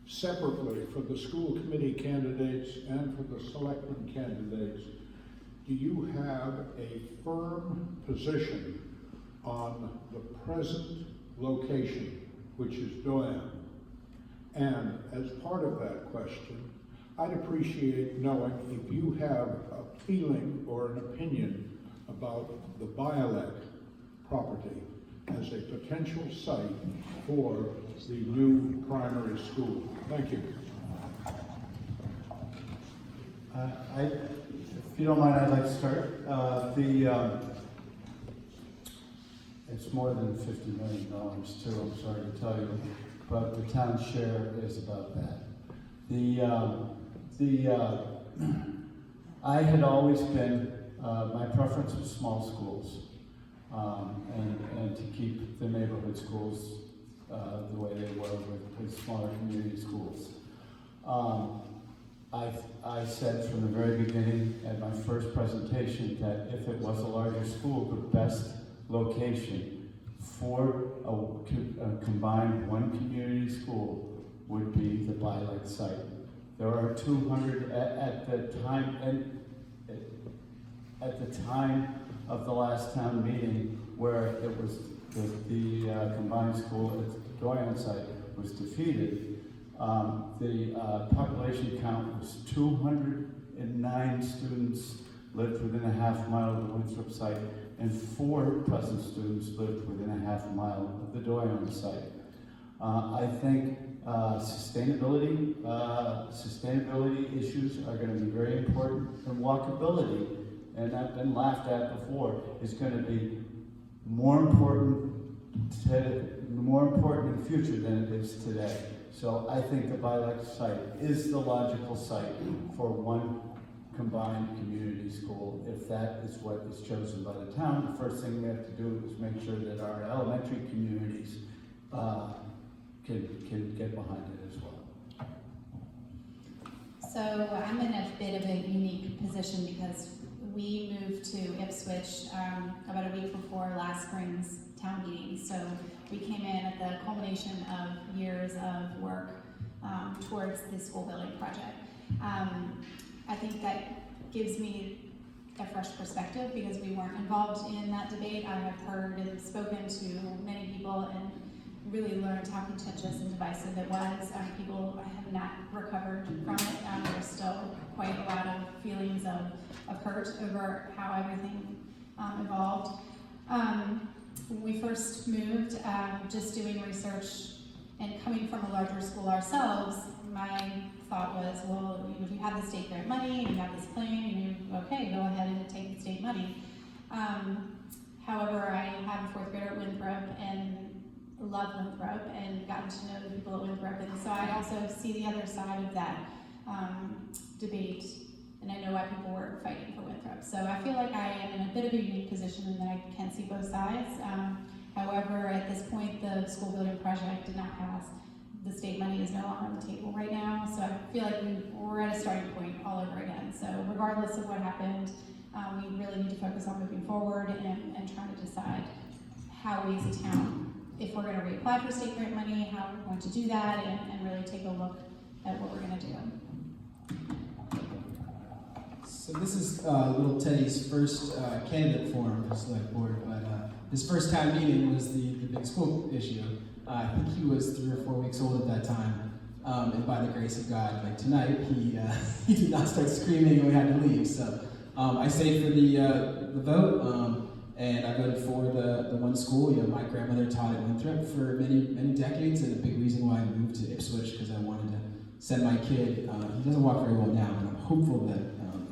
Separately, for the school committee candidates and for the selectmen candidates, do you have a firm position on the present location, which is Doyen? And as part of that question, I'd appreciate knowing if you have a feeling or an opinion about the Bialek property as a potential site for the new primary school. Thank you. If you don't mind, I'd like to start. It's more than $50 million too, I'm sorry to tell you, but the town's share is about that. I had always been, my preference was small schools, and to keep the neighborhood schools the way they were with smaller community schools. I said from the very beginning at my first presentation that if it was a larger school, the best location for a combined one community school would be the Bialek site. There are 200 at the time, and at the time of the last town meeting where it was the combined school at the Doyen site was defeated. The population count was 209 students lived within a half mile of the Winthrop site, and 4 present students lived within a half mile of the Doyen site. I think sustainability issues are going to be very important, and walkability, and I've been laughed at before, is going to be more important in the future than it is today. So I think the Bialek site is the logical site for one combined community school. If that is what is chosen by the town, the first thing we have to do is make sure that our elementary communities can get behind it as well. So I'm in a bit of a unique position because we moved to Ipswich about a week before last spring's town meeting. So we came in at the culmination of years of work towards the school building project. I think that gives me a fresh perspective because we weren't involved in that debate. I have heard and spoken to many people and really learned how contentious and divisive it was. People have not recovered from it. There's still quite a lot of feelings of hurt over how everything evolved. When we first moved, just doing research and coming from a larger school ourselves, my thought was, well, if you have the state grant money, you have this plan, okay, go ahead and take the state money. However, I have a 4th grader at Winthrop and love Winthrop and gotten to know the people at Winthrop, and so I also see the other side of that debate, and I know why people were fighting for Winthrop. So I feel like I am in a bit of a unique position in that I can see both sides. However, at this point, the school building project did not pass. The state money is no longer on the table right now, so I feel like we're at a starting point all over again. So regardless of what happened, we really need to focus on moving forward and trying to decide how we as a town, if we're going to reapply for state grant money, how we're going to do that, and really take a look at what we're going to do. So this is little Teddy's first candidate forum for select board, but his first town meeting was the big school issue. I think he was 3 or 4 weeks old at that time, and by the grace of God, like tonight, he did not start screaming and we had to leave. So I say for the vote, And I voted for the one school. You know, my grandmother taught at Winthrop for many decades, and a big reason why I moved to Ipswich because I wanted to send my kid. He doesn't walk very well now, but I'm hopeful that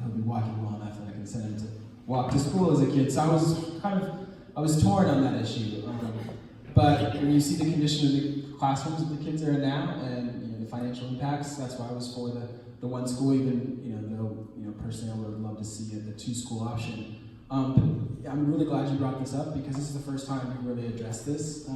he'll be walking well enough that I can send him to walk to school as a kid. So I was torn on that issue. But when you see the condition of the classrooms that the kids are in now, and you know, the financial impacts, that's why I was for the one school. Even though personally I would have loved to see the two school option. But I'm really glad you brought this up because this is the first time we really addressed this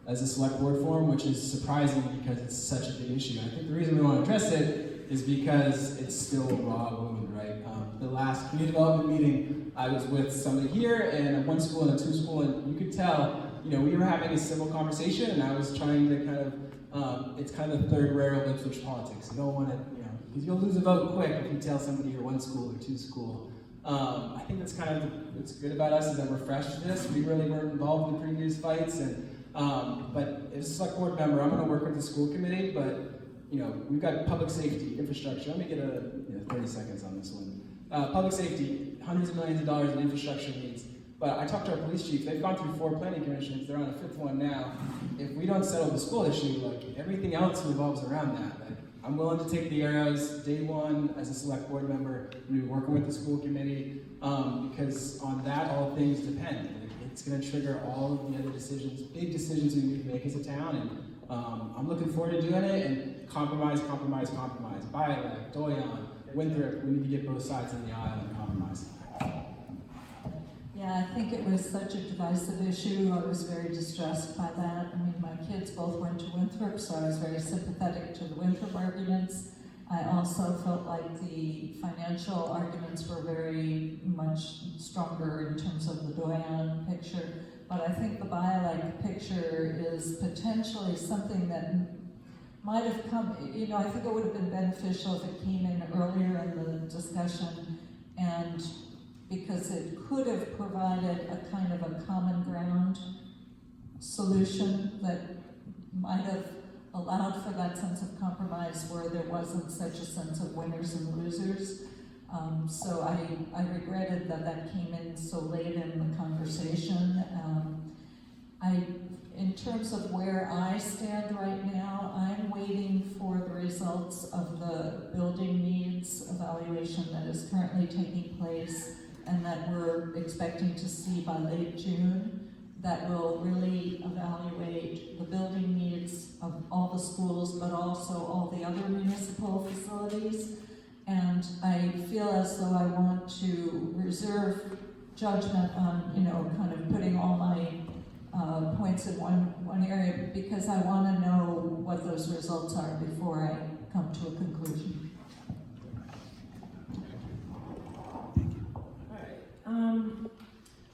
as a select board forum, which is surprising because it's such a big issue. And I think the reason we want to address it is because it's still a raw wound, right? The last community development meeting, I was with somebody here and one school and a two school, and you could tell, we were having a civil conversation, and I was trying to kind of, it's kind of the third rail of Ipswich politics. You don't want to, because you'll lose a vote quick if you tell somebody you're one school or two school. I think that's kind of what's good about us is that we're fresh to this. We really weren't involved in previous fights, and but as a select board member, I'm going to work with the school committee. But we've got public safety, infrastructure. Let me get 30 seconds on this one. Public safety, hundreds of millions of dollars in infrastructure needs. But I talked to our police chief. They've gone through 4 planning commissions. They're on a 5th one now. If we don't settle the school issue, everything else revolves around that. I'm willing to take the arrows day one as a select board member. We'll be working with the school committee because on that all things depend. It's going to trigger all of the other decisions, big decisions we need to make as a town, and I'm looking forward to doing it. And compromise. Bielek, Doyon, Winthrop. We need to get both sides of the aisle and compromise. Yeah, I think it was such a divisive issue. I was very distressed by that. I mean, my kids both went to Winthrop, so I was very sympathetic to the Winthrop arguments. I also felt like the financial arguments were very much stronger in terms of the Doyon picture. But I think the Bielek picture is potentially something that might have come, I think it would have been beneficial if it came in earlier in the discussion, and because it could have provided a kind of a common ground solution that might have allowed for that sense of compromise where there wasn't such a sense of winners and losers. So I regretted that came in so late in the conversation. In terms of where I stand right now, I'm waiting for the results of the building needs evaluation that is currently taking place and that we're expecting to see by late June, that will really evaluate the building needs of all the schools, but also all the other municipal facilities. And I feel as though I want to reserve judgment on, kind of putting all my points in one area, because I want to know what those results are before I come to a conclusion.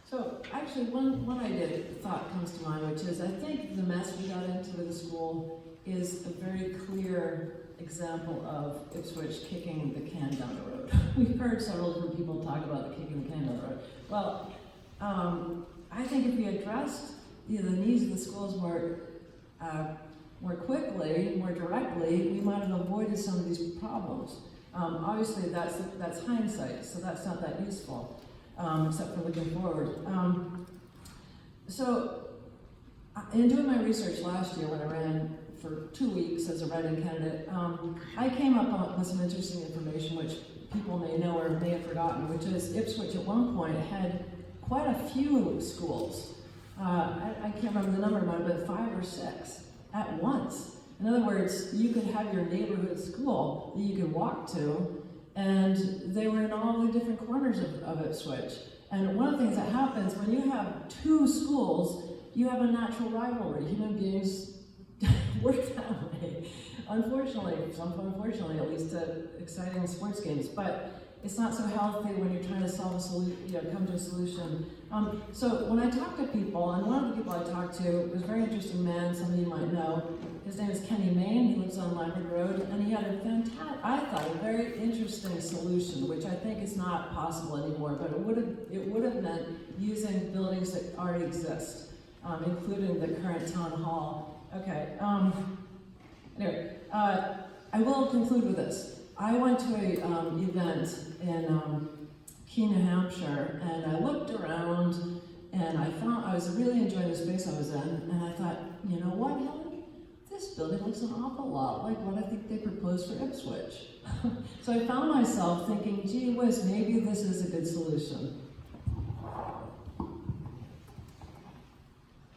So actually one idea thought comes to mind, which is I think the mess we got into with the school is a very clear example of Ipswich kicking the can down the road. We've heard several different people talk about the kicking the can down the road. Well, I think if we addressed the needs of the schools more quickly, more directly, we might have avoided some of these problems. Obviously, that's hindsight, so that's not that useful. Except for looking forward. So, in doing my research last year when I ran for 2 weeks as a write-in candidate, I came up with some interesting information which people may know or may have forgotten, which is Ipswich at one point had quite a few schools. I can't remember the number, it might have been 5 or 6 at once. In other words, you could have your neighborhood school that you could walk to, and they were in all the different corners of Ipswich. And one of the things that happens when you have 2 schools, you have a natural rivalry. Human beings work that way. Unfortunately, at least exciting sports games. But it's not so healthy when you're trying to solve a solution, come to a solution. So when I talk to people, and one of the people I talked to was a very interesting man, some of you might know. His name is Kenny Main. He lives on Lyman Road, and he had a very interesting solution, which I think is not possible anymore. But it would have meant using buildings that already exist, including the current town hall. Okay. Anyway, I will conclude with this. I went to a event in Keene, New Hampshire, and I looked around, and I was really enjoying the space I was in, and I thought, you know what, Helen? This building looks an awful lot like what I think they proposed for Ipswich. So I found myself thinking, gee whiz, maybe this is a good solution.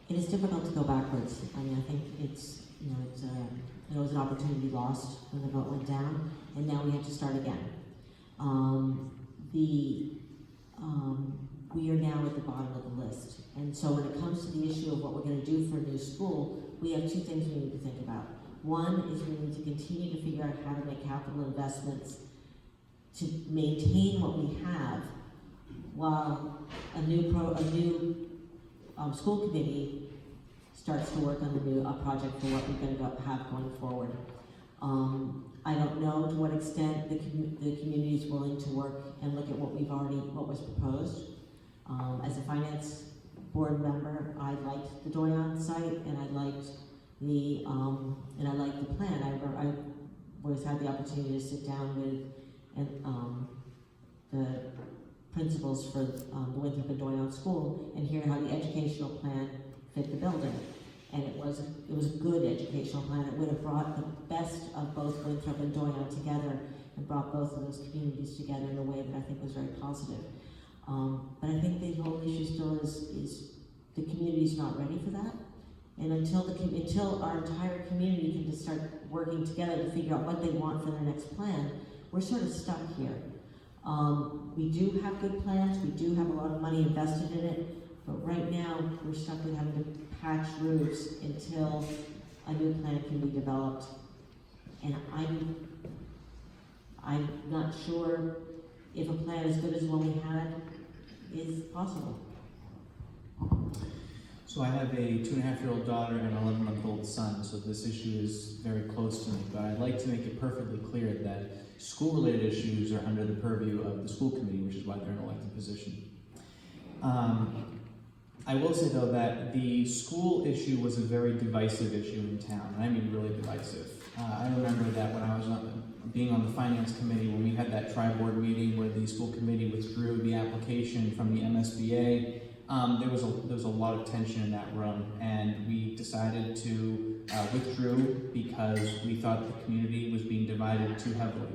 It is difficult to go backwards. I mean, I think it's, there was an opportunity lost when the vote went down, and now we have to start again. We are now at the bottom of the list. And so when it comes to the issue of what we're going to do for a new school, we have two things we need to think about. One is we need to continue to figure out how to make capital investments to maintain what we have while a new school committee starts to work on a project for what we're going to have going forward. I don't know to what extent the community is willing to work and look at what was proposed. As a finance board member, I liked the Doyon site, and I liked the plan. I always had the opportunity to sit down with the principals for the Winthrop and Doyon School and hear how the educational plan fit the building. And it was a good educational plan. It would have brought the best of both Winthrop and Doyon together and brought both of those communities together in a way that I think was very positive. But I think the whole issue still is the community's not ready for that. And until our entire community can just start working together to figure out what they want for their next plan, we're sort of stuck here. We do have good plans, we do have a lot of money invested in it, but right now we're stuck with having to patch roofs until a new plan can be developed. And I'm not sure if a plan as good as the one we had is possible. So I have a 2.5-year-old daughter and an 11-month-old son, so this issue is very close to me, but I'd like to make it perfectly clear that school-related issues are under the purview of the school committee, which is why they're an elected position. I will say, though, that the school issue was a very divisive issue in town, and I mean really divisive. I remember that when I was being on the finance committee, when we had that tri-board meeting where the school committee withdrew the application from the MSBA, there was a lot of tension in that room, and we decided to withdraw because we thought the community was being divided too heavily.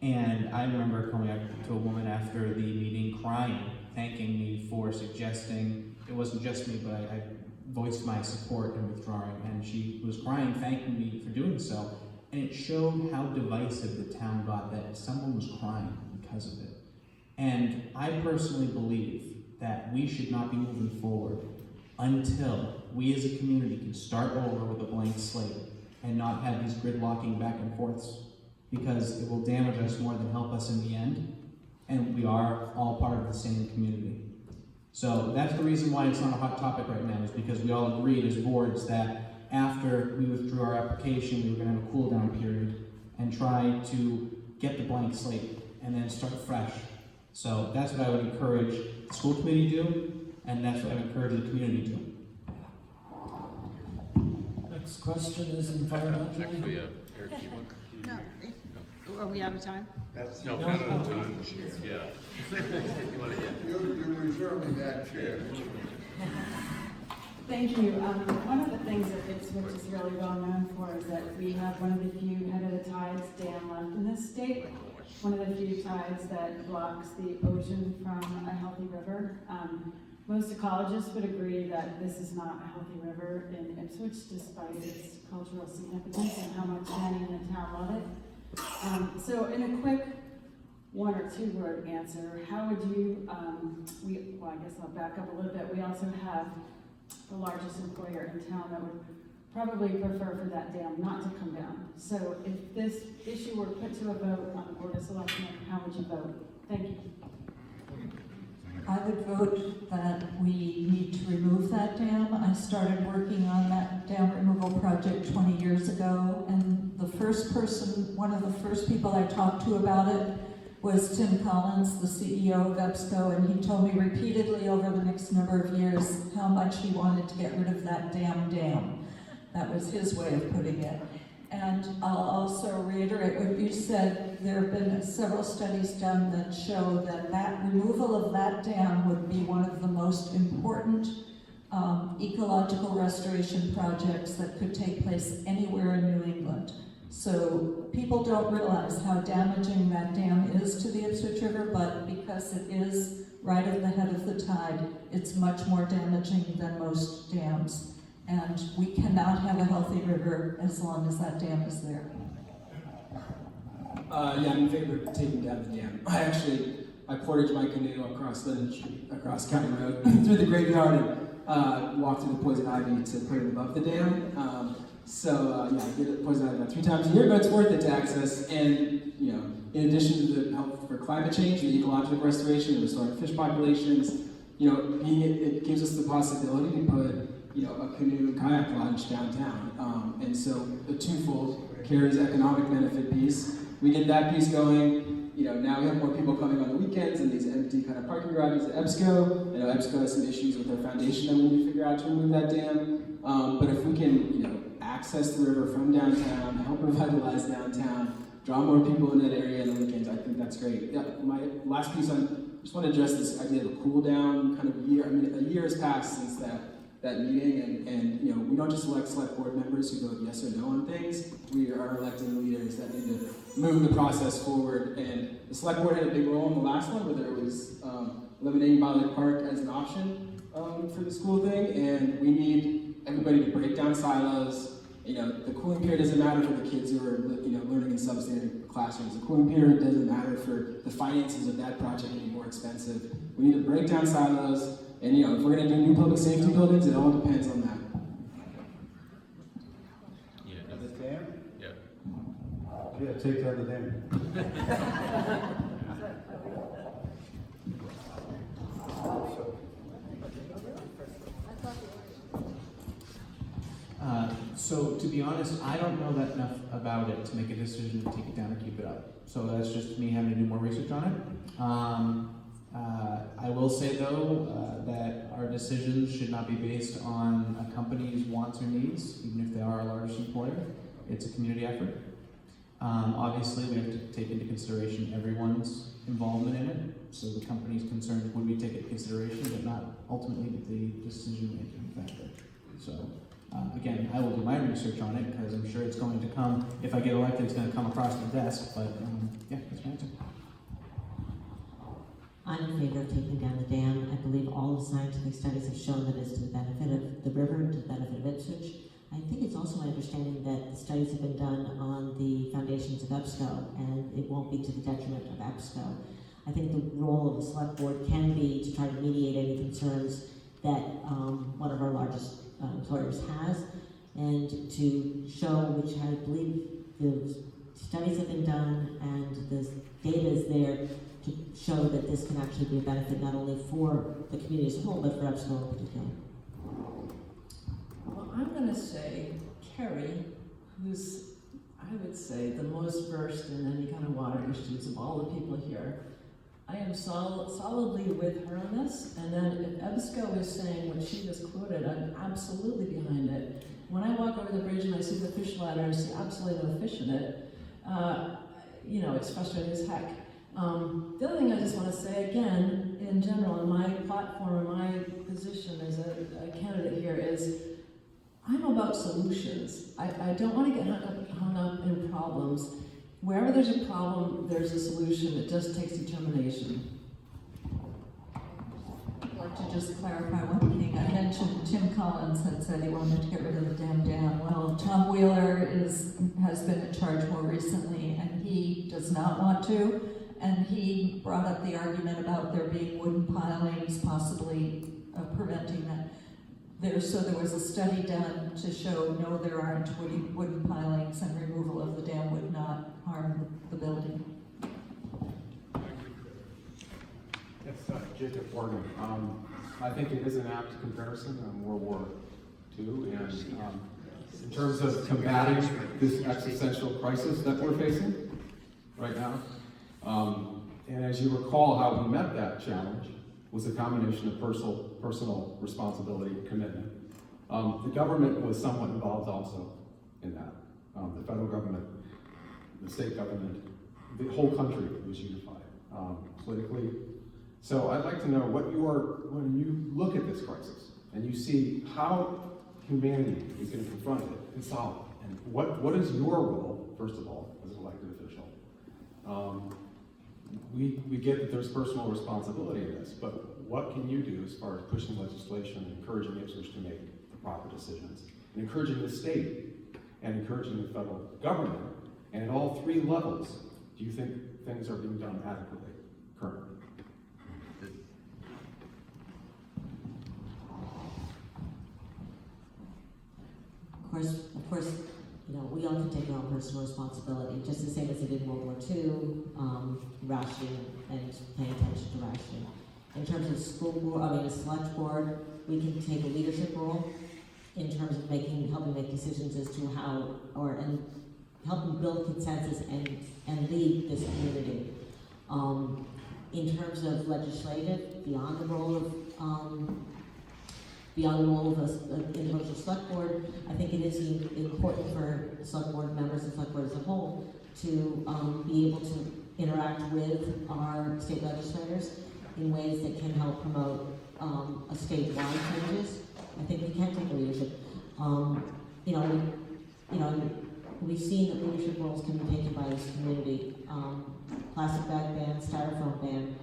And I remember coming up to a woman after the meeting crying, thanking me for suggesting, it wasn't just me, but I voiced my support in withdrawing, and she was crying, thanking me for doing so. And it showed how divisive the town got that someone was crying because of it. And I personally believe that we should not be moving forward until we as a community can start over with a blank slate and not have these gridlocking back and forths, because it will damage us more than help us in the end, and we are all part of the same community. So that's the reason why it's not a hot topic right now, is because we all agreed as boards that after we withdrew our application, we were going to have a cool down period and try to get the blank slate and then start fresh. So that's what I would encourage the school committee to do, and that's what I would encourage the community to do. Next question is environmental. Actually, Eric, you want? No. Are we out of time? No, not out of time. Yeah. You want to get? You're reserving that chair. Thank you. One of the things that Ipswich is really well known for is that we have one of the few head of the tides dam left in this state. One of the few tides that blocks the ocean from a healthy river. Most ecologists would agree that this is not a healthy river in Ipswich, despite its cultural significance and how much many in the town love it. So in a quick 1 or 2 word answer, how would you, well, I guess I'll back up a little bit. We also have the largest employer in town that would probably prefer for that dam not to come down. So if this issue were put to a vote on the Board of Selectmen, how would you vote? Thank you. I would vote that we need to remove that dam. I started working on that dam removal project 20 years ago, and one of the first people I talked to about it was Tim Collins, the CEO of EBSCO, and he told me repeatedly over the next number of years how much he wanted to get rid of that damn dam. That was his way of putting it. And I'll also reiterate what you said. There have been several studies done that show that removal of that dam would be one of the most important ecological restoration projects that could take place anywhere in New England. So people don't realize how damaging that dam is to the Ipswich River, but because it is right at the head of the tide, it's much more damaging than most dams. And we cannot have a healthy river as long as that dam is there. Yeah, I'm in favor of taking down the dam. I portaged my canoe across County Road through the graveyard and walked through the poison ivy to put it above the dam. Yeah, I get poison ivy about 3 times a year, but it's worth it to access. And in addition to the help for climate change and ecological restoration and restoring fish populations, it gives us the possibility to put a canoe and kayak lodge downtown. And so the twofold carries economic benefit piece. We get that piece going. Now we have more people coming on the weekends and these empty kind of parking garages at EBSCO. I know EBSCO has some issues with their foundation that we need to figure out to remove that dam. But if we can, access the river from downtown, help revitalize downtown, draw more people in that area on the weekends, I think that's great. Yeah, my last piece I just want to address this idea of a cool down kind of year. I mean, a year has passed since that meeting, and we don't just elect select board members who vote yes or no on things. We are electing leaders that need to move the process forward. And the select board had a big role in the last one, whether it was eliminating Bollick Park as an option for the school thing. And we need everybody to break down silos. The cooling period doesn't matter for the kids who are learning in substandard classrooms. The cooling period doesn't matter for the finances of that project getting more expensive. We need to break down silos. And if we're going to do new public safety buildings, it all depends on that. Yeah. The dam? Yeah. Yeah, take down the dam. So to be honest, I don't know that enough about it to make a decision to take it down or keep it up. So that's just me having to do more research on it. I will say though that our decisions should not be based on a company's wants or needs, even if they are our largest employer. It's a community effort. Obviously, we have to take into consideration everyone's involvement in it. So the company's concerns would be taken into consideration, but not ultimately the decision-making factor. So again, I will do my research on it because I'm sure it's going to come. If I get elected, it's going to come across the desk. But yeah, that's my answer. I'm in favor of taking down the dam. I believe all the scientific studies have shown that it's to the benefit of the river, to the benefit of Ipswich. I think it's also my understanding that the studies have been done on the foundations of EBSCO, and it won't be to the detriment of EBSCO. I think the role of the select board can be to try to mediate any concerns that one of our largest employers has, and to show, which I believe the studies have been done and the data is there, to show that this can actually be a benefit not only for the community as a whole, but for EBSCO in particular. Well, I'm going to say Carrie, who's, I would say, the most versed in any kind of water issues of all the people here. I am solidly with her on this, and then if EBSCO is saying what she just quoted, I'm absolutely behind it. When I walk over the bridge and I see the fish ladder and see absolutely no fish in it, it's frustrating as heck. The other thing I just want to say again, in general, in my platform, in my position as a candidate here is, I'm about solutions. I don't want to get hung up in problems. Wherever there's a problem, there's a solution. It just takes determination. I'd like to just clarify one thing. I mentioned Tim Collins had said he wanted to get rid of the dam. Well, Tom Wheeler has been in charge more recently, and he does not want to. And he brought up the argument about there being wooden pilings possibly preventing that. There was a study done to show no, there aren't wooden pilings, and removal of the dam would not harm the building. Yes, Jacob Morgan. I think it is an apt comparison on World War II, and in terms of combating this existential crisis that we're facing right now. And as you recall, how we met that challenge was a combination of personal responsibility and commitment. The government was somewhat involved also in that. The federal government, the state government, the whole country was unified politically. So I'd like to know when you look at this crisis and you see how humanity is going to confront it and solve it, and what is your role, first of all, as an elected official? We get that there's personal responsibility in this, but what can you do as far as pushing legislation, encouraging Ipswich to make the proper decisions, and encouraging the state and encouraging the federal government, and at all three levels, do you think things are being done adequately currently? Of course, we all can take our own personal responsibility, just the same as they did in World War II, rationing and paying attention to rationing. In terms of a select board, we can take a leadership role in terms of helping make decisions as to how, and helping build consensus and lead this community. In terms of legislative, beyond the role of an individual select board, I think it is important for select board members and select board as a whole to be able to interact with our state legislators in ways that can help promote a statewide changes. I think we can take a leadership. We've seen that leadership roles can be taken by this community. Plastic bag ban, styrofoam ban.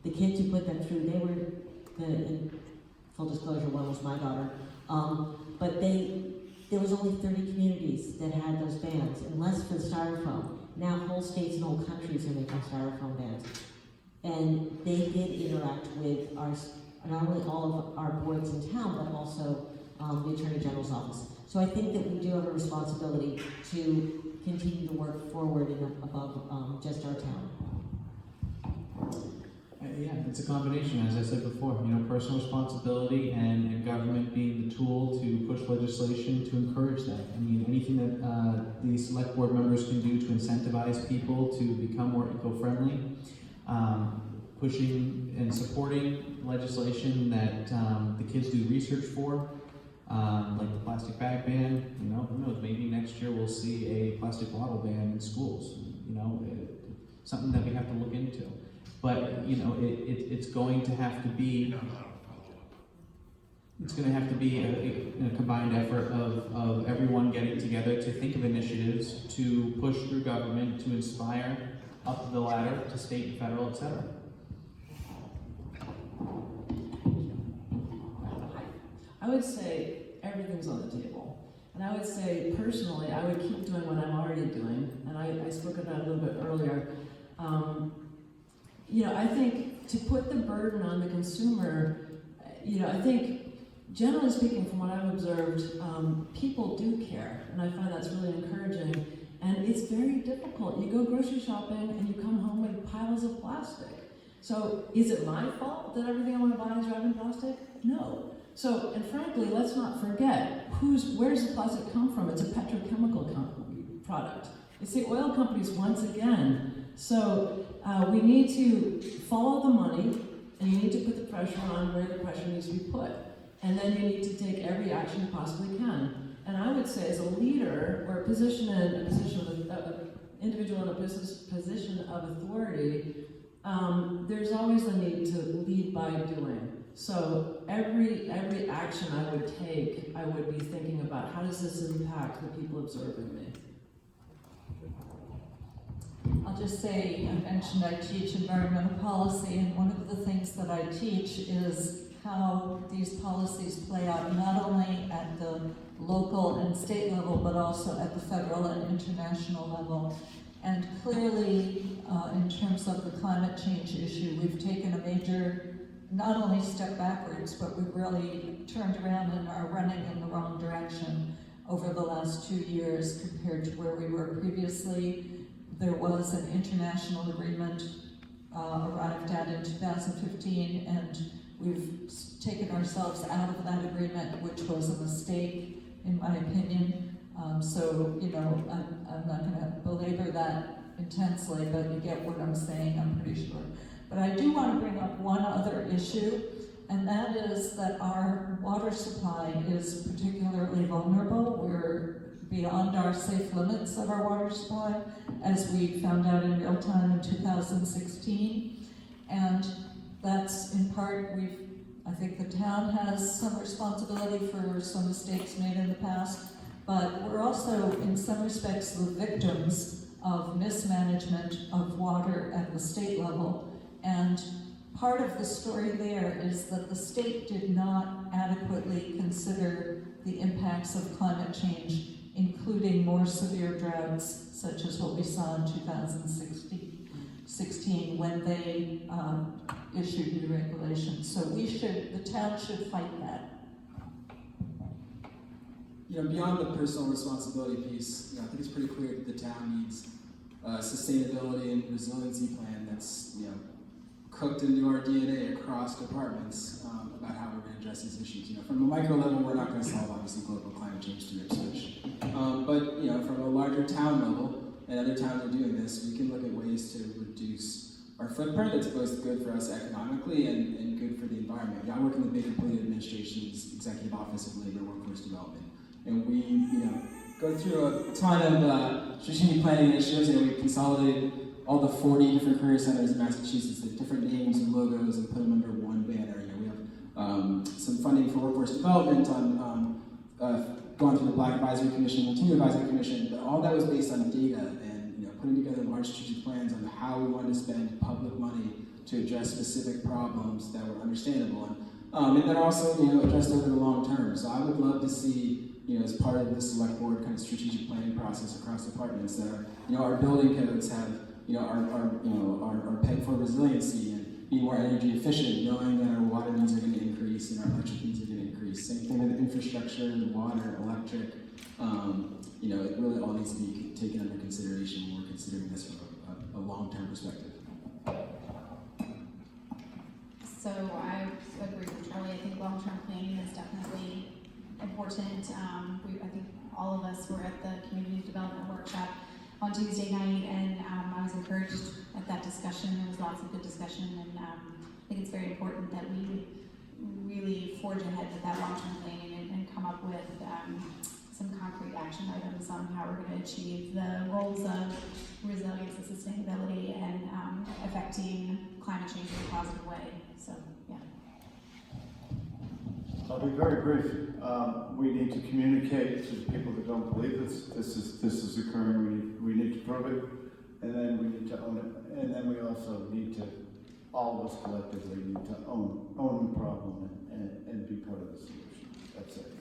The kids who put that through, in full disclosure, one was my daughter. But there was only 30 communities that had those bans, and less for the styrofoam. Now whole states and whole countries are making styrofoam bans. And they did interact with not only all of our boards in town, but also the Attorney General's office. So I think that we do have a responsibility to continue to work forward and above just our town. Yeah, it's a combination, as I said before, personal responsibility and government being the tool to push legislation to encourage that. I mean, anything that the select board members can do to incentivize people to become more eco-friendly, pushing and supporting legislation that the kids do research for, like the plastic bag ban. Who knows, maybe next year we'll see a plastic bottle ban in schools, something that we have to look into. But, it's going to have to be, a combined effort of everyone getting together to think of initiatives to push through government, to inspire up the ladder to state and federal, etc. I would say everything's on the table. And I would say, personally, I would keep doing what I'm already doing. And I spoke about it a little bit earlier. I think to put the burden on the consumer, I think, generally speaking, from what I've observed, people do care. And I find that's really encouraging. And it's very difficult. You go grocery shopping and you come home with piles of plastic. So is it my fault that everything I want to buy is wrapped in plastic? No. So, and frankly, let's not forget, where does the plastic come from? It's a petrochemical product. It's the oil companies once again. So we need to follow the money, and you need to put the pressure on where the pressure needs to be put. And then you need to take every action you possibly can. And I would say, as a leader, or an individual in a business position of authority, there's always a need to lead by doing. So every action I would take, I would be thinking about, how does this impact the people observing me? I'll just say, I mentioned I teach environmental policy, and one of the things that I teach is how these policies play out not only at the local and state level, but also at the federal and international level. And clearly, in terms of the climate change issue, we've taken a major, not only step backwards, but we've really turned around and are running in the wrong direction over the last 2 years compared to where we were previously. There was an international agreement arrived at in 2015, and we've taken ourselves out of that agreement, which was a mistake, in my opinion. I'm not going to belabor that intensely, but you get what I'm saying, I'm pretty sure. But I do want to bring up one other issue, and that is that our water supply is particularly vulnerable. We're beyond our safe limits of our water supply, as we found out in real time in 2016. And that's in part, I think the town has some responsibility for some mistakes made in the past, but we're also, in some respects, the victims of mismanagement of water at the state level. And part of the story there is that the state did not adequately consider the impacts of climate change, including more severe droughts, such as what we saw in 2016 when they issued new regulations. So the town should fight that. You know, beyond the personal responsibility piece, I think it's pretty clear that the town needs a sustainability and resiliency plan that's, cooked into our DNA across departments about how we're going to address these issues. From a micro level, we're not going to solve, obviously, global climate change through Ipswich. But, from a larger town level, and other towns are doing this, we can look at ways to reduce our footprint that's both good for us economically and good for the environment. I work in the Baker Tilly Administration's Executive Office of Labor and Workforce Development. And we, go through a ton of strategic planning initiatives. We consolidated all the 40 different career centers in Massachusetts with different names and logos and put them under one banner. We have some funding for workforce development on going through the Black Advisory Commission, the Teen Advisory Commission, but all that was based on data and putting together large strategic plans on how we wanted to spend public money to address specific problems that were understandable and then also addressed over the long term. So I would love to see as part of the select board kind of strategic planning process across departments that our building codes have are pegged for resiliency and be more energy efficient, knowing that our water needs are going to increase and our electric needs are going to increase. Same thing with infrastructure, the water, electric. It really all needs to be taken under consideration when we're considering this from a long-term perspective. So I agree with Charlie. I think long-term planning is definitely important. I think all of us were at the community development workshop on Tuesday night, and I was encouraged at that discussion. There was lots of good discussion, and I think it's very important that we really forge ahead with that long-term planning and come up with some concrete action items on how we're going to achieve the goals of resilience and sustainability and affecting climate change in a positive way. So, yeah. I'll be very brief. We need to communicate to people that don't believe this is occurring. We need to prove it, and then we need to own it, and then we also need to, all of us collectively need to own the problem and be part of the solution. That's it.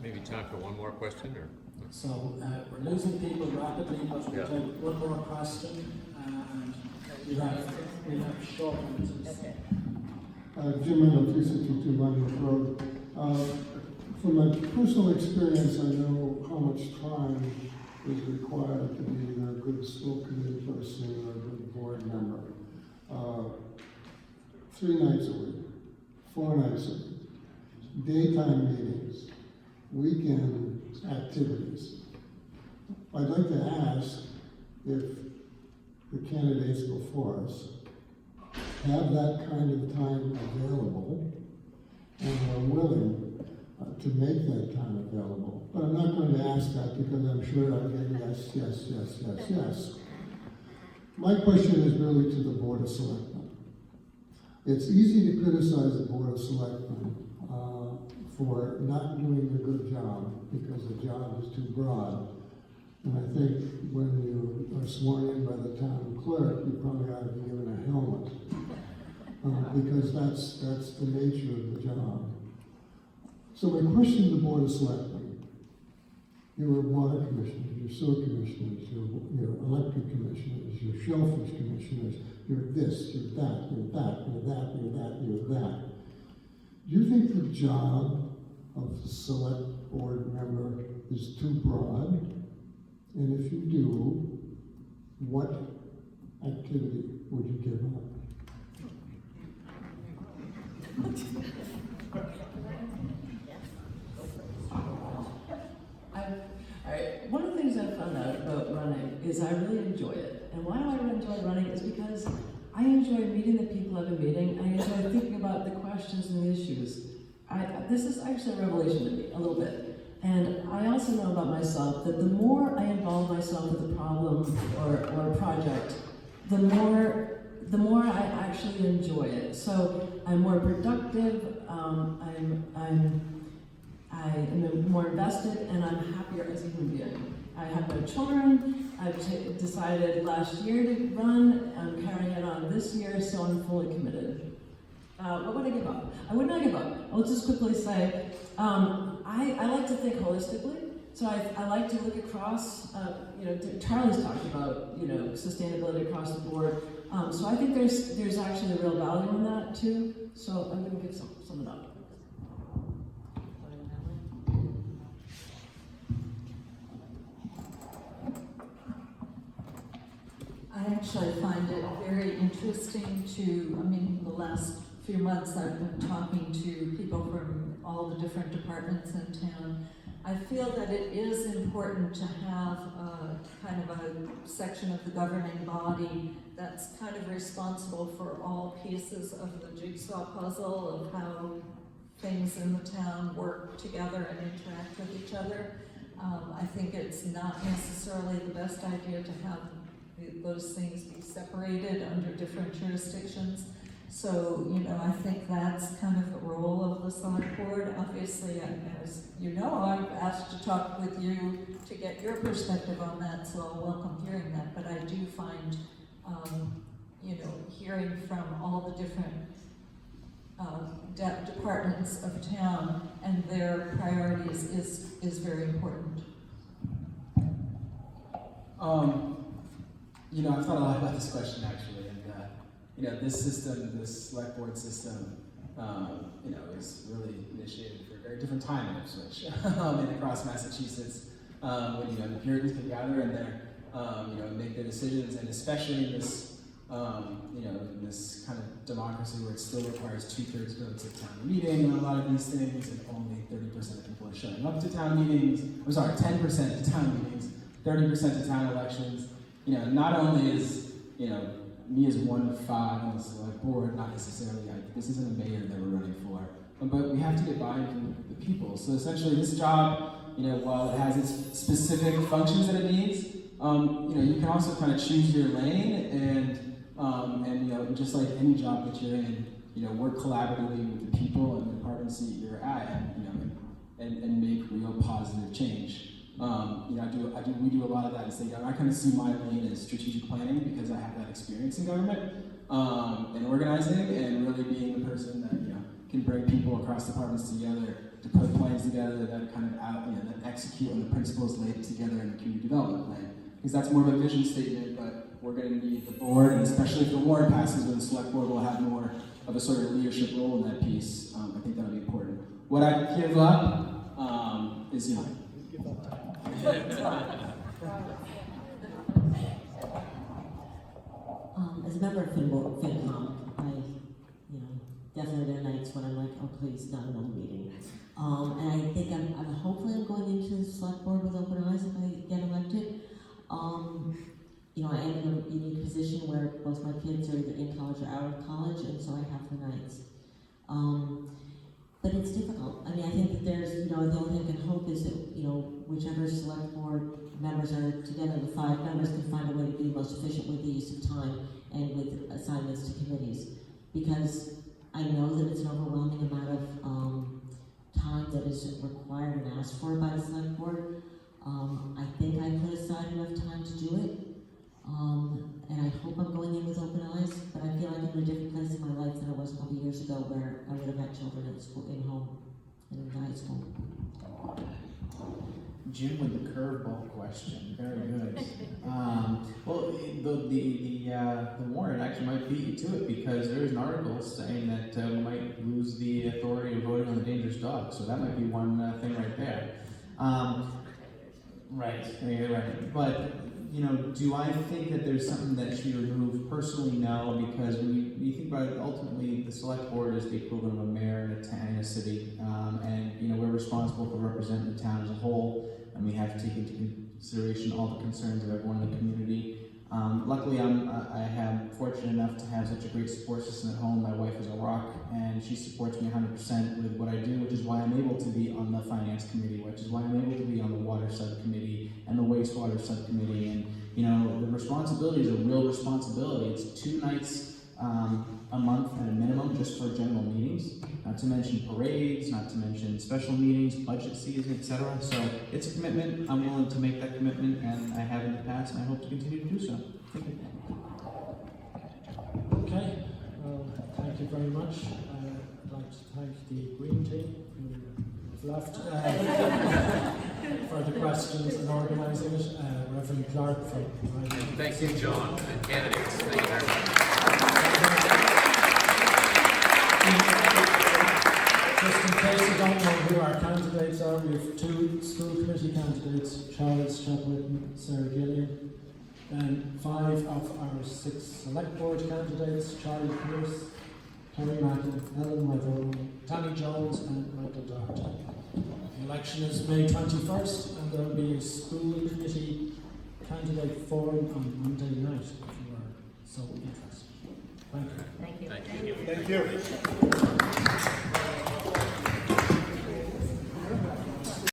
Maybe time for one more question, or? So we're losing people rapidly, but we'll take one more question, and we have short answers. Jim Mendel, 362 Monmouth Road. From my personal experience, I know how much time is required to be a good school committee person or a good board member. 3 nights a week, 4 nights a week, daytime meetings, weekend activities. I'd like to ask if the candidates before us have that kind of time available and are willing to make that time available. But I'm not going to ask that because I'm sure I'll get yes. My question is really to the Board of Selectmen. It's easy to criticize the Board of Selectmen for not doing a good job because the job is too broad. And I think when you are sworn in by the town clerk, you probably ought to be given a helmet. Because that's the nature of the job. So my question to the Board of Selectmen, your water commissioners, your sewer commissioners, your electric commissioners, your shellfish commissioners, you're this, you're that, you're that, you're that, you're that, you're that. Do you think the job of the select board member is too broad? And if you do, what activity would you give up? One of the things I've found out about running is I really enjoy it. And why do I enjoy running is because I enjoy meeting the people at a meeting. I enjoy thinking about the questions and the issues. this is actually a revelation to me, a little bit. And I also know about myself that the more I involve myself with a problem or a project, the more I actually enjoy it. So I'm more productive, I'm more invested, and I'm happier as a human being. I have no children. I've decided last year to run. I'm carrying it on this year, so I'm fully committed. What would I give up? I would not give up. I'll just quickly say, I like to think holistically. So I like to look across, Charlie's talked about, sustainability across the board. So I think there's actually a real value in that too. So I'm going to give some of that. I actually find it very interesting the last few months I've been talking to people from all the different departments in town. I feel that it is important to have kind of a section of the governing body that's kind of responsible for all pieces of the jigsaw puzzle of how things in the town work together and interact with each other. I think it's not necessarily the best idea to have those things be separated under different jurisdictions. So, I think that's kind of the role of the select board. Obviously, as you know, I've asked to talk with you to get your perspective on that, so I'll welcome hearing that. But I do find, hearing from all the different departments of town and their priorities is very important. I've thought a lot about this question actually, and this system, this select board system, is really initiated for a very different time in Ipswich and across Massachusetts. When the Puritans can gather and and make their decisions, and especially in this, in this kind of democracy where it still requires 2/3 votes at town meeting on a lot of these things, and only 30% of people are showing up to town meetings. I'm sorry, 10% to town meetings, 30% to town elections. Not only is, me as one of 5 on the select board, not necessarily, this isn't a mayor that we're running for, but we have to get buy-in from the people. So essentially this job, while it has its specific functions that it needs, you can also kind of choose your lane and just like any job that you're in, work collaboratively with the people and the departments that you're at and make real positive change. We do a lot of that in state government. I kind of see my lane as strategic planning because I have that experience in government and organizing and really being the person that can bring people across departments together to put plans together that kind of that execute on the principles laid together in the community development plan. Because that's more of a vision statement, but we're going to need the board, and especially if the warrant passes, when the select board will have more of a sort of leadership role in that piece. I think that'll be important. What I give up is as a member of FinCom, I, definitely there are nights when I'm like, oh please, not another meeting. And I think I'm hopefully I'm going into the select board with open eyes if I get elected. I am in a unique position where both my kids are either in college or out of college, and so I have the nights. But it's difficult. I think that there's, the only thing I can hope is that, whichever select board members are together, the 5 members can find a way to be most efficient with the use of time and with assignments to committees. Because I know that it's an overwhelming amount of time that is required and asked for by the select board. I think I put aside enough time to do it. And I hope I'm going in with open eyes, but I feel like I'm in a different place in my life than I was a couple of years ago where I would have had children at school, in home, and in high school. Jim with the curveball question, very good. The warrant actually might beat you to it because there is an article saying that we might lose the authority of voting on the dangerous dog, so that might be one thing right there. Right. But do I think that there's something that should be removed? Personally, no, because when you think about it, ultimately the select board is the equivalent of a mayor in a city, and we're responsible for representing the town as a whole, and we have to take into consideration all the concerns of everyone in the community. Luckily, I am fortunate enough to have such a great support system at home. My wife is a rock, and she supports me 100% with what I do, which is why I'm able to be on the finance committee, which is why I'm able to be on the water subcommittee and the wastewater subcommittee. And you know, the responsibility is a real responsibility. It's 2 nights a month at a minimum, just for general meetings. Not to mention parades, not to mention special meetings, budget season, etc. So it's a commitment. I'm willing to make that commitment, and I have in the past, and I hope to continue to do so. Thank you. Okay, well, thank you very much. I'd like to thank the Green team who have left for the questions and organising it. Reverend Clark from Thank you, John, and candidates. Thank you very much. Just in case you don't know who our candidates are, we have 2 school committee candidates, Charles Chadwick, Sarah Gillian, and 5 of our 6 select board candidates, Charlie Pierce, Terry Mackin, Ellen Weatherall, Tammy Jones, and Michael Doherty. The election is May 21st, and there will be a school committee candidate forum on Monday night, if you are so interested. Thank you. Thank you. Thank you. Thank you.